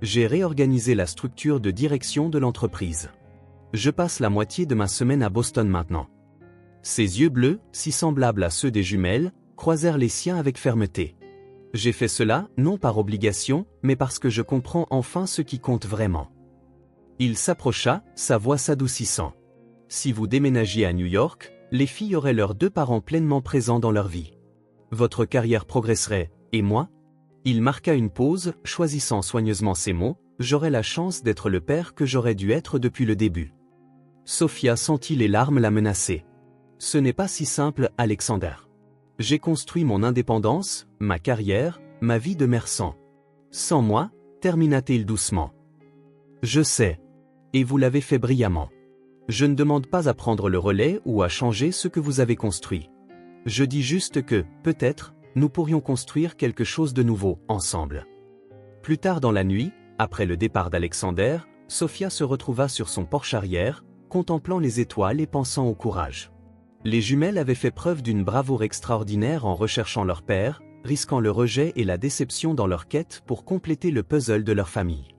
S1: J'ai réorganisé la structure de direction de l'entreprise. Je passe la moitié de ma semaine à Boston maintenant. Ses yeux bleus, si semblables à ceux des jumelles, croisèrent les siens avec fermeté. J'ai fait cela, non par obligation, mais parce que je comprends enfin ce qui compte vraiment. Il s'approcha, sa voix s'adoucissant. Si vous déménagiez à New York, les filles auraient leurs 2 parents pleinement présents dans leur vie. Votre carrière progresserait, et moi? Il marqua une pause, choisissant soigneusement ses mots, j'aurais la chance d'être le père que j'aurais dû être depuis le début. Sophia sentit les larmes la menacer. Ce n'est pas si simple, Alexander. J'ai construit mon indépendance, ma carrière, ma vie de mère sans moi, termina-t-il doucement. Je sais. Et vous l'avez fait brillamment. Je ne demande pas à prendre le relais ou à changer ce que vous avez construit. Je dis juste que, peut-être, nous pourrions construire quelque chose de nouveau, ensemble. Plus tard dans la nuit, après le départ d'Alexander, Sophia se retrouva sur son porche arrière, contemplant les étoiles et pensant au courage. Les jumelles avaient fait preuve d'une bravoure extraordinaire en recherchant leur père, risquant le rejet et la déception dans leur quête pour compléter le puzzle de leur famille.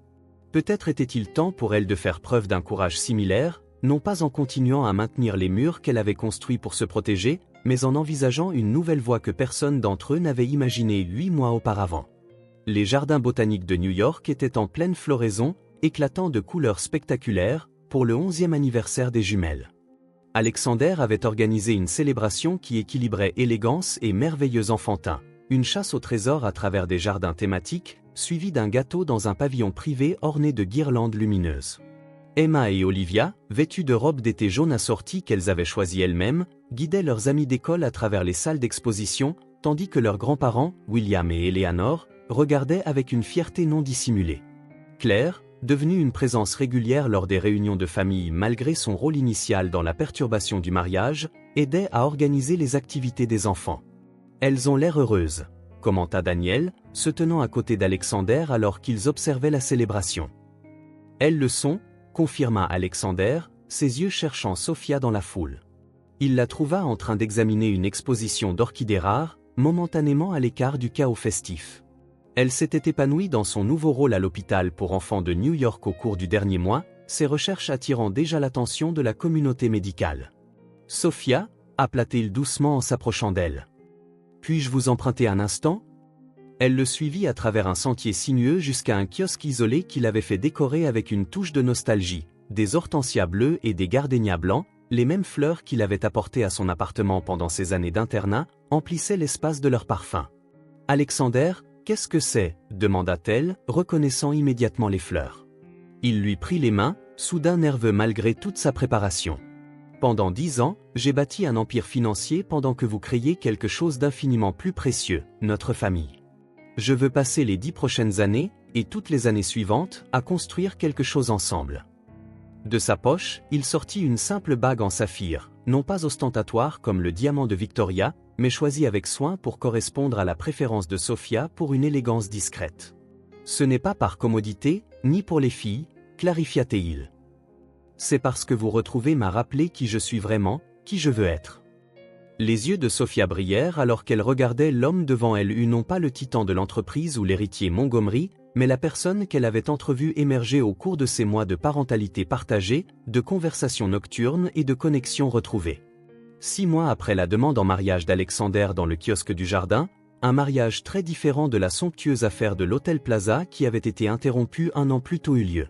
S1: Peut-être était-il temps pour elle de faire preuve d'un courage similaire, non pas en continuant à maintenir les murs qu'elle avait construits pour se protéger, mais en envisageant une nouvelle voie que personne d'entre eux n'avait imaginée 8 mois auparavant. Les jardins botaniques de New York étaient en pleine floraison, éclatant de couleurs spectaculaires, pour le 11e anniversaire des jumelles. Alexander avait organisé une célébration qui équilibrait élégance et merveilleux enfantin, une chasse au trésor à travers des jardins thématiques, suivie d'un gâteau dans un pavillon privé orné de guirlandes lumineuses. Emma et Olivia, vêtues de robes d'été jaunes assorties qu'elles avaient choisies elles-mêmes, guidaient leurs amis d'école à travers les salles d'exposition, tandis que leurs grands-parents, William et Eleanor, regardaient avec une fierté non dissimulée. Claire, devenue une présence régulière lors des réunions de famille malgré son rôle initial dans la perturbation du mariage, aidait à organiser les activités des enfants. Elles ont l'air heureuses, commenta Daniel, se tenant à côté d'Alexander alors qu'ils observaient la célébration. Elles le sont, confirma Alexander, ses yeux cherchant Sophia dans la foule. Il la trouva en train d'examiner une exposition d'orchidées rares, momentanément à l'écart du chaos festif. Elle s'était épanouie dans son nouveau rôle à l'hôpital pour enfants de New York au cours du dernier mois, ses recherches attirant déjà l'attention de la communauté médicale. Sophia, appela-t-il doucement en s'approchant d'elle. Puis-je vous emprunter un instant? Elle le suivit à travers un sentier sinueux jusqu'à un kiosque isolé qu'il avait fait décorer avec une touche de nostalgie, des hortensias bleues et des gardénias blancs, les mêmes fleurs qu'il avait apportées à son appartement pendant ses années d'internat, emplissaient l'espace de leur parfum. Alexander, qu'est-ce que c'est? Demanda-t-elle, reconnaissant immédiatement les fleurs. Il lui prit les mains, soudain nerveux malgré toute sa préparation. Pendant 10 ans, j'ai bâti un empire financier pendant que vous créiez quelque chose d'infiniment plus précieux, notre famille. Je veux passer les 10 prochaines années, et toutes les années suivantes, à construire quelque chose ensemble. De sa poche, il sortit une simple bague en saphir, non pas ostentatoire comme le diamant de Victoria, mais choisi avec soin pour correspondre à la préférence de Sophia pour une élégance discrète. Ce n'est pas par commodité, ni pour les filles, clarifia-t-il. C'est parce que vous retrouvez m'a rappelé qui je suis vraiment, qui je veux être. Les yeux de Sophia brillèrent alors qu'elle regardait l'homme devant elle non pas le titan de l'entreprise ou l'héritier Montgomery, mais la personne qu'elle avait entrevue émerger au cours de ces mois de parentalité partagée, de conversations nocturnes et de connexions retrouvées. 6 mois après la demande en mariage d'Alexander dans le kiosque du jardin, un mariage très différent de la somptueuse affaire de l'Hôtel Plaza qui avait été interrompue 1 an plus tôt eut lieu.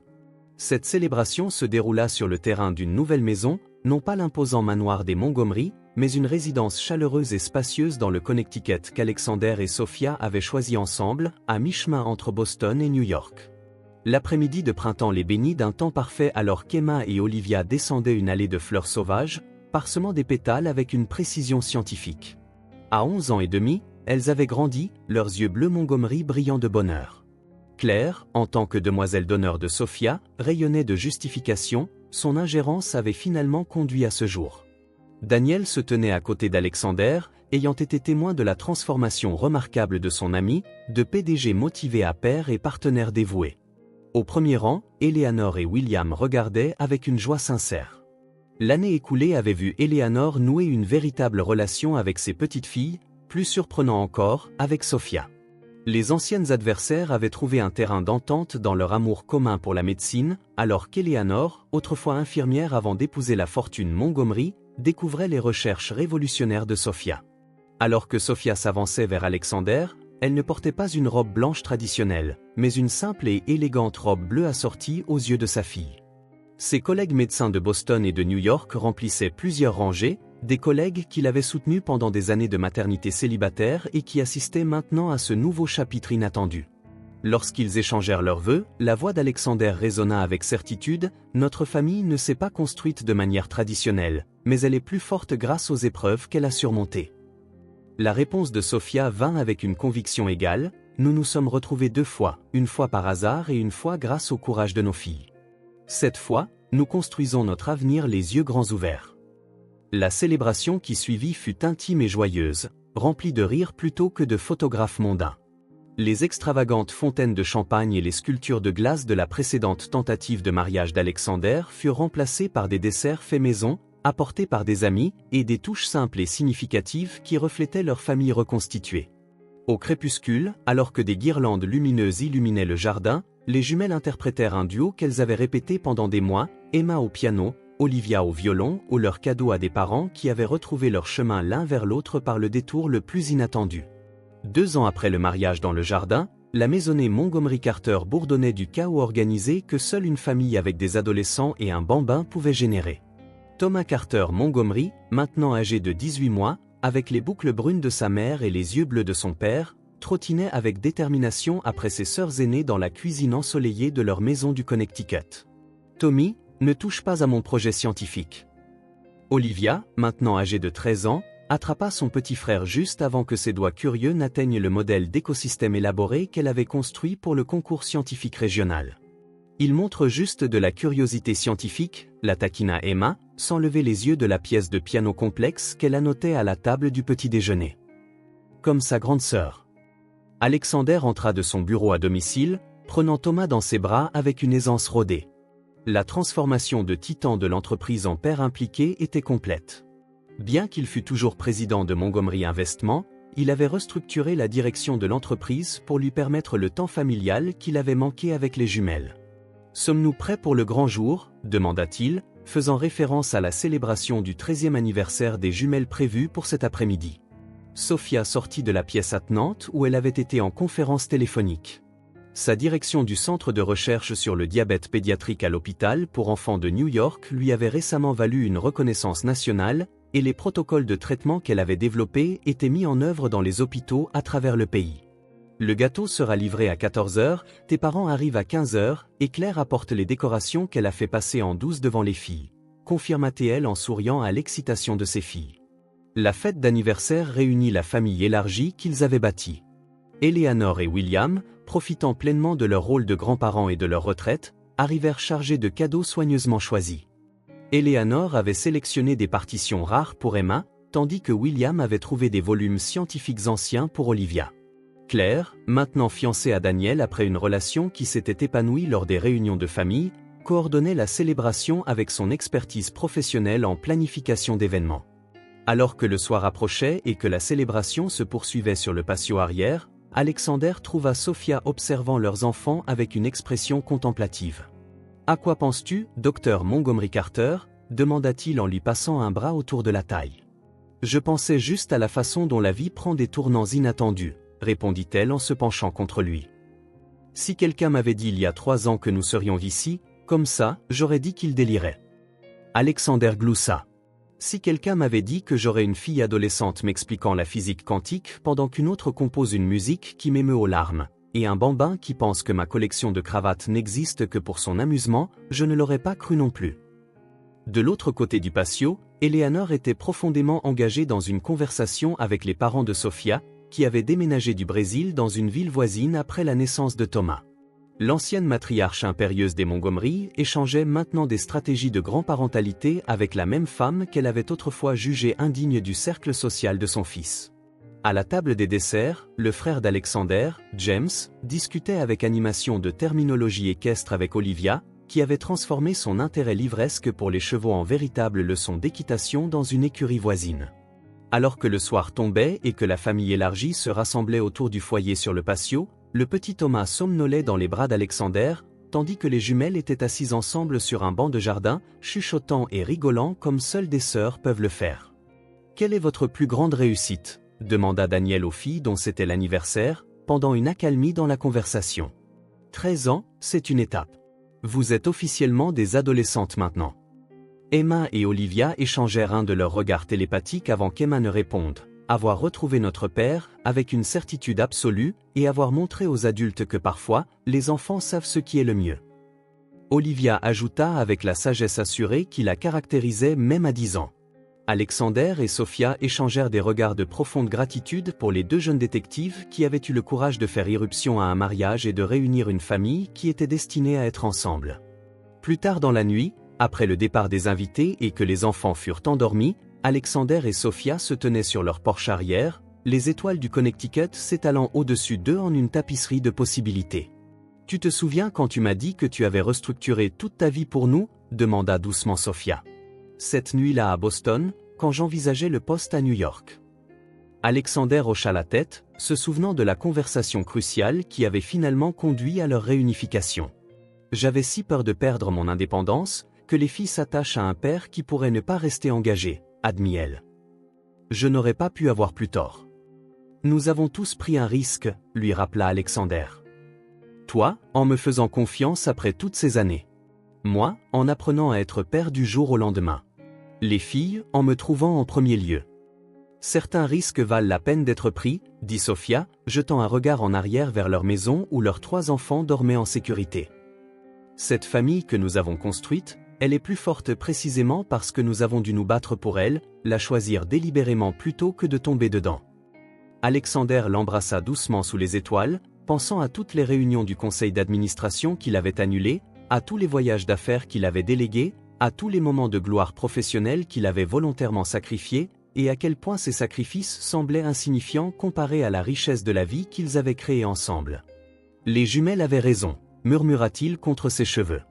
S1: Cette célébration se déroula sur le terrain d'une nouvelle maison, non pas l'imposant manoir des Montgomery, mais une résidence chaleureuse et spacieuse dans le Connecticut qu'Alexander et Sophia avaient choisi ensemble, à mi-chemin entre Boston et New York. L'après-midi de printemps les bénit d'un temps parfait alors qu'Emma et Olivia descendaient une allée de fleurs sauvages, parsemant des pétales avec une précision scientifique. À 11 ans et demi, elles avaient grandi, leurs yeux bleus Montgomery brillant de bonheur. Claire, en tant que demoiselle d'honneur de Sophia, rayonnait de justification, son ingérence avait finalement conduit à ce jour. Daniel se tenait à côté d'Alexander, ayant été témoin de la transformation remarquable de son ami, de PDG motivé à pair et partenaire dévoué. Au premier rang, Eleanor et William regardaient avec une joie sincère. L'année écoulée avait vu Eleanor nouer une véritable relation avec ses petites filles, plus surprenant encore, avec Sophia. Les anciennes adversaires avaient trouvé un terrain d'entente dans leur amour commun pour la médecine, alors qu'Eleanor, autrefois infirmière avant d'épouser la fortune Montgomery, découvrait les recherches révolutionnaires de Sophia. Alors que Sophia s'avançait vers Alexander, elle ne portait pas une robe blanche traditionnelle, mais une simple et élégante robe bleue assortie aux yeux de sa fille. Ses collègues médecins de Boston et de New York remplissaient plusieurs rangées, des collègues qu'il avait soutenus pendant des années de maternité célibataire et qui assistaient maintenant à ce nouveau chapitre inattendu. Lorsqu'ils échangèrent leurs vœux, la voix d'Alexander résonna avec certitude « Notre famille ne s'est pas construite de manière traditionnelle, mais elle est plus forte grâce aux épreuves qu'elle a surmontées. » La réponse de Sophia vint avec une conviction égale « Nous nous sommes retrouvés 2 fois, une fois par hasard et une fois grâce au courage de nos filles. Cette fois, nous construisons notre avenir les yeux grands ouverts. » La célébration qui suivit fut intime et joyeuse, remplie de rires plutôt que de photographes mondains. Les extravagantes fontaines de champagne et les sculptures de glace de la précédente tentative de mariage d'Alexander furent remplacées par des desserts faits maison, apportés par des amis, et des touches simples et significatives qui reflétaient leur famille reconstituée. Au crépuscule, alors que des guirlandes lumineuses illuminaient le jardin, les jumelles interprétèrent un duo qu'elles avaient répété pendant des mois, Emma au piano, Olivia au violon, ou leur cadeau à des parents qui avaient retrouvé leur chemin l'un vers l'autre par le détour le plus inattendu. 2 ans après le mariage dans le jardin, la maisonnée Montgomery Carter bourdonnait du chaos organisé que seule une famille avec des adolescents et un bambin pouvait générer. Thomas Carter Montgomery, maintenant âgé de 18 mois, avec les boucles brunes de sa mère et les yeux bleus de son père, trottinait avec détermination après ses sœurs aînées dans la cuisine ensoleillée de leur maison du Connecticut. Tommy, ne touche pas à mon projet scientifique. Olivia, maintenant âgée de 13 ans, attrapa son petit frère juste avant que ses doigts curieux n'atteignent le modèle d'écosystème élaboré qu'elle avait construit pour le concours scientifique régional. Il montre juste de la curiosité scientifique, la taquina Emma, sans lever les yeux de la pièce de piano complexe qu'elle annotait à la table du petit déjeuner. Comme sa grande sœur. Alexander entra de son bureau à domicile, prenant Thomas dans ses bras avec une aisance rodée. La transformation de titan de l'entreprise en père impliqué était complète. Bien qu'il fût toujours président de Montgomery Investment, il avait restructuré la direction de l'entreprise pour lui permettre le temps familial qu'il avait manqué avec les jumelles. « Sommes-nous prêts pour le grand jour ?» demanda-t-il, faisant référence à la célébration du 13e anniversaire des jumelles prévues pour cet après-midi. Sophia sortit de la pièce attenante où elle avait été en conférence téléphonique. Sa direction du centre de recherche sur le diabète pédiatrique à l'hôpital pour enfants de New York lui avait récemment valu une reconnaissance nationale, et les protocoles de traitement qu'elle avait développés étaient mis en œuvre dans les hôpitaux à travers le pays. Le gâteau sera livré à 14 h, tes parents arrivent à 15 h, et Claire apporte les décorations qu'elle a fait passer en douce devant les filles, confirma-t-elle en souriant à l'excitation de ses filles. La fête d'anniversaire réunit la famille élargie qu'ils avaient bâtie. Eleanor et William, profitant pleinement de leur rôle de grands-parents et de leur retraite, arrivèrent chargés de cadeaux soigneusement choisis. Eleanor avait sélectionné des partitions rares pour Emma, tandis que William avait trouvé des volumes scientifiques anciens pour Olivia. Claire, maintenant fiancée à Daniel après une relation qui s'était épanouie lors des réunions de famille, coordonnait la célébration avec son expertise professionnelle en planification d'événements. Alors que le soir approchait et que la célébration se poursuivait sur le patio arrière, Alexander trouva Sophia observant leurs enfants avec une expression contemplative. « À quoi penses-tu, docteur Montgomery Carter ?» demanda-t-il en lui passant un bras autour de la taille. « Je pensais juste à la façon dont la vie prend des tournants inattendus, » répondit-elle en se penchant contre lui. « Si quelqu'un m'avait dit il y a 3 ans que nous serions ici, comme ça, j'aurais dit qu'il délirait. » Alexander gloussa. « Si quelqu'un m'avait dit que j'aurais une fille adolescente m'expliquant la physique quantique pendant qu'une autre compose une musique qui m'émeut aux larmes, et un bambin qui pense que ma collection de cravates n'existe que pour son amusement, je ne l'aurais pas cru non plus. De l'autre côté du patio, Eleanor était profondément engagée dans une conversation avec les parents de Sofia, qui avaient déménagé du Brésil dans une ville voisine après la naissance de Thomas. L'ancienne matriarche impérieuse des Montgomery échangeait maintenant des stratégies de grand-parentalité avec la même femme qu'elle avait autrefois jugée indigne du cercle social de son fils. À la table des desserts, le frère d'Alexander, James, discutait avec animation de terminologie équestre avec Olivia, qui avait transformé son intérêt livresque pour les chevaux en véritable leçon d'équitation dans une écurie voisine. Alors que le soir tombait et que la famille élargie se rassemblait autour du foyer sur le patio, le petit Thomas somnolait dans les bras d'Alexander, tandis que les jumelles étaient assises ensemble sur un banc de jardin, chuchotant et rigolant comme seules des sœurs peuvent le faire. « Quelle est votre plus grande réussite ?» demanda Daniel aux filles dont c'était l'anniversaire, pendant une accalmie dans la conversation. « 13 ans, c'est une étape. Vous êtes officiellement des adolescentes maintenant. » Emma et Olivia échangèrent un de leurs regards télépathiques avant qu'Emma ne réponde. Avoir retrouvé notre père, avec une certitude absolue, et avoir montré aux adultes que parfois, les enfants savent ce qui est le mieux. Olivia ajouta avec la sagesse assurée qui la caractérisait même à 10 ans. Alexander et Sofia échangèrent des regards de profonde gratitude pour les deux jeunes détectives qui avaient eu le courage de faire irruption à un mariage et de réunir une famille qui était destinée à être ensemble. Plus tard dans la nuit, après le départ des invités et que les enfants furent endormis, Alexander et Sofia se tenaient sur leur porche arrière, les étoiles du Connecticut s'étalant au-dessus d'eux en une tapisserie de possibilités. « Tu te souviens quand tu m'as dit que tu avais restructuré toute ta vie pour nous ?» demanda doucement Sofia. « Cette nuit-là à Boston, quand j'envisageais le poste à New York. » Alexander hocha la tête, se souvenant de la conversation cruciale qui avait finalement conduit à leur réunification. « J'avais si peur de perdre mon indépendance, que les filles s'attachent à un père qui pourrait ne pas rester engagé, admit-elle. Je n'aurais pas pu avoir plus tort. Nous avons tous pris un risque, lui rappela Alexander. Toi, en me faisant confiance après toutes ces années. Moi, en apprenant à être père du jour au lendemain. Les filles, en me trouvant en premier lieu. Certains risques valent la peine d'être pris, dit Sofia, jetant un regard en arrière vers leur maison où leurs 3 enfants dormaient en sécurité. Cette famille que nous avons construite, elle est plus forte précisément parce que nous avons dû nous battre pour elle, la choisir délibérément plutôt que de tomber dedans. Alexander l'embrassa doucement sous les étoiles, pensant à toutes les réunions du conseil d'administration qu'il avait annulées, à tous les voyages d'affaires qu'il avait délégués, à tous les moments de gloire professionnelle qu'il avait volontairement sacrifiés, et à quel point ces sacrifices semblaient insignifiants comparés à la richesse de la vie qu'ils avaient créée ensemble. Les jumelles avaient raison, murmura-t-il contre ses cheveux.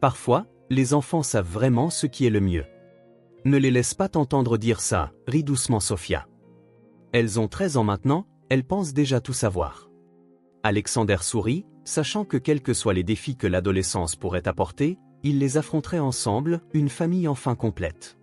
S1: Parfois, les enfants savent vraiment ce qui est le mieux. Ne les laisse pas t'entendre dire ça, rit doucement Sofia. Elles ont 13 ans maintenant, elles pensent déjà tout savoir. Alexander sourit, sachant que quels que soient les défis que l'adolescence pourrait apporter, ils les affronteraient ensemble, une famille enfin complète.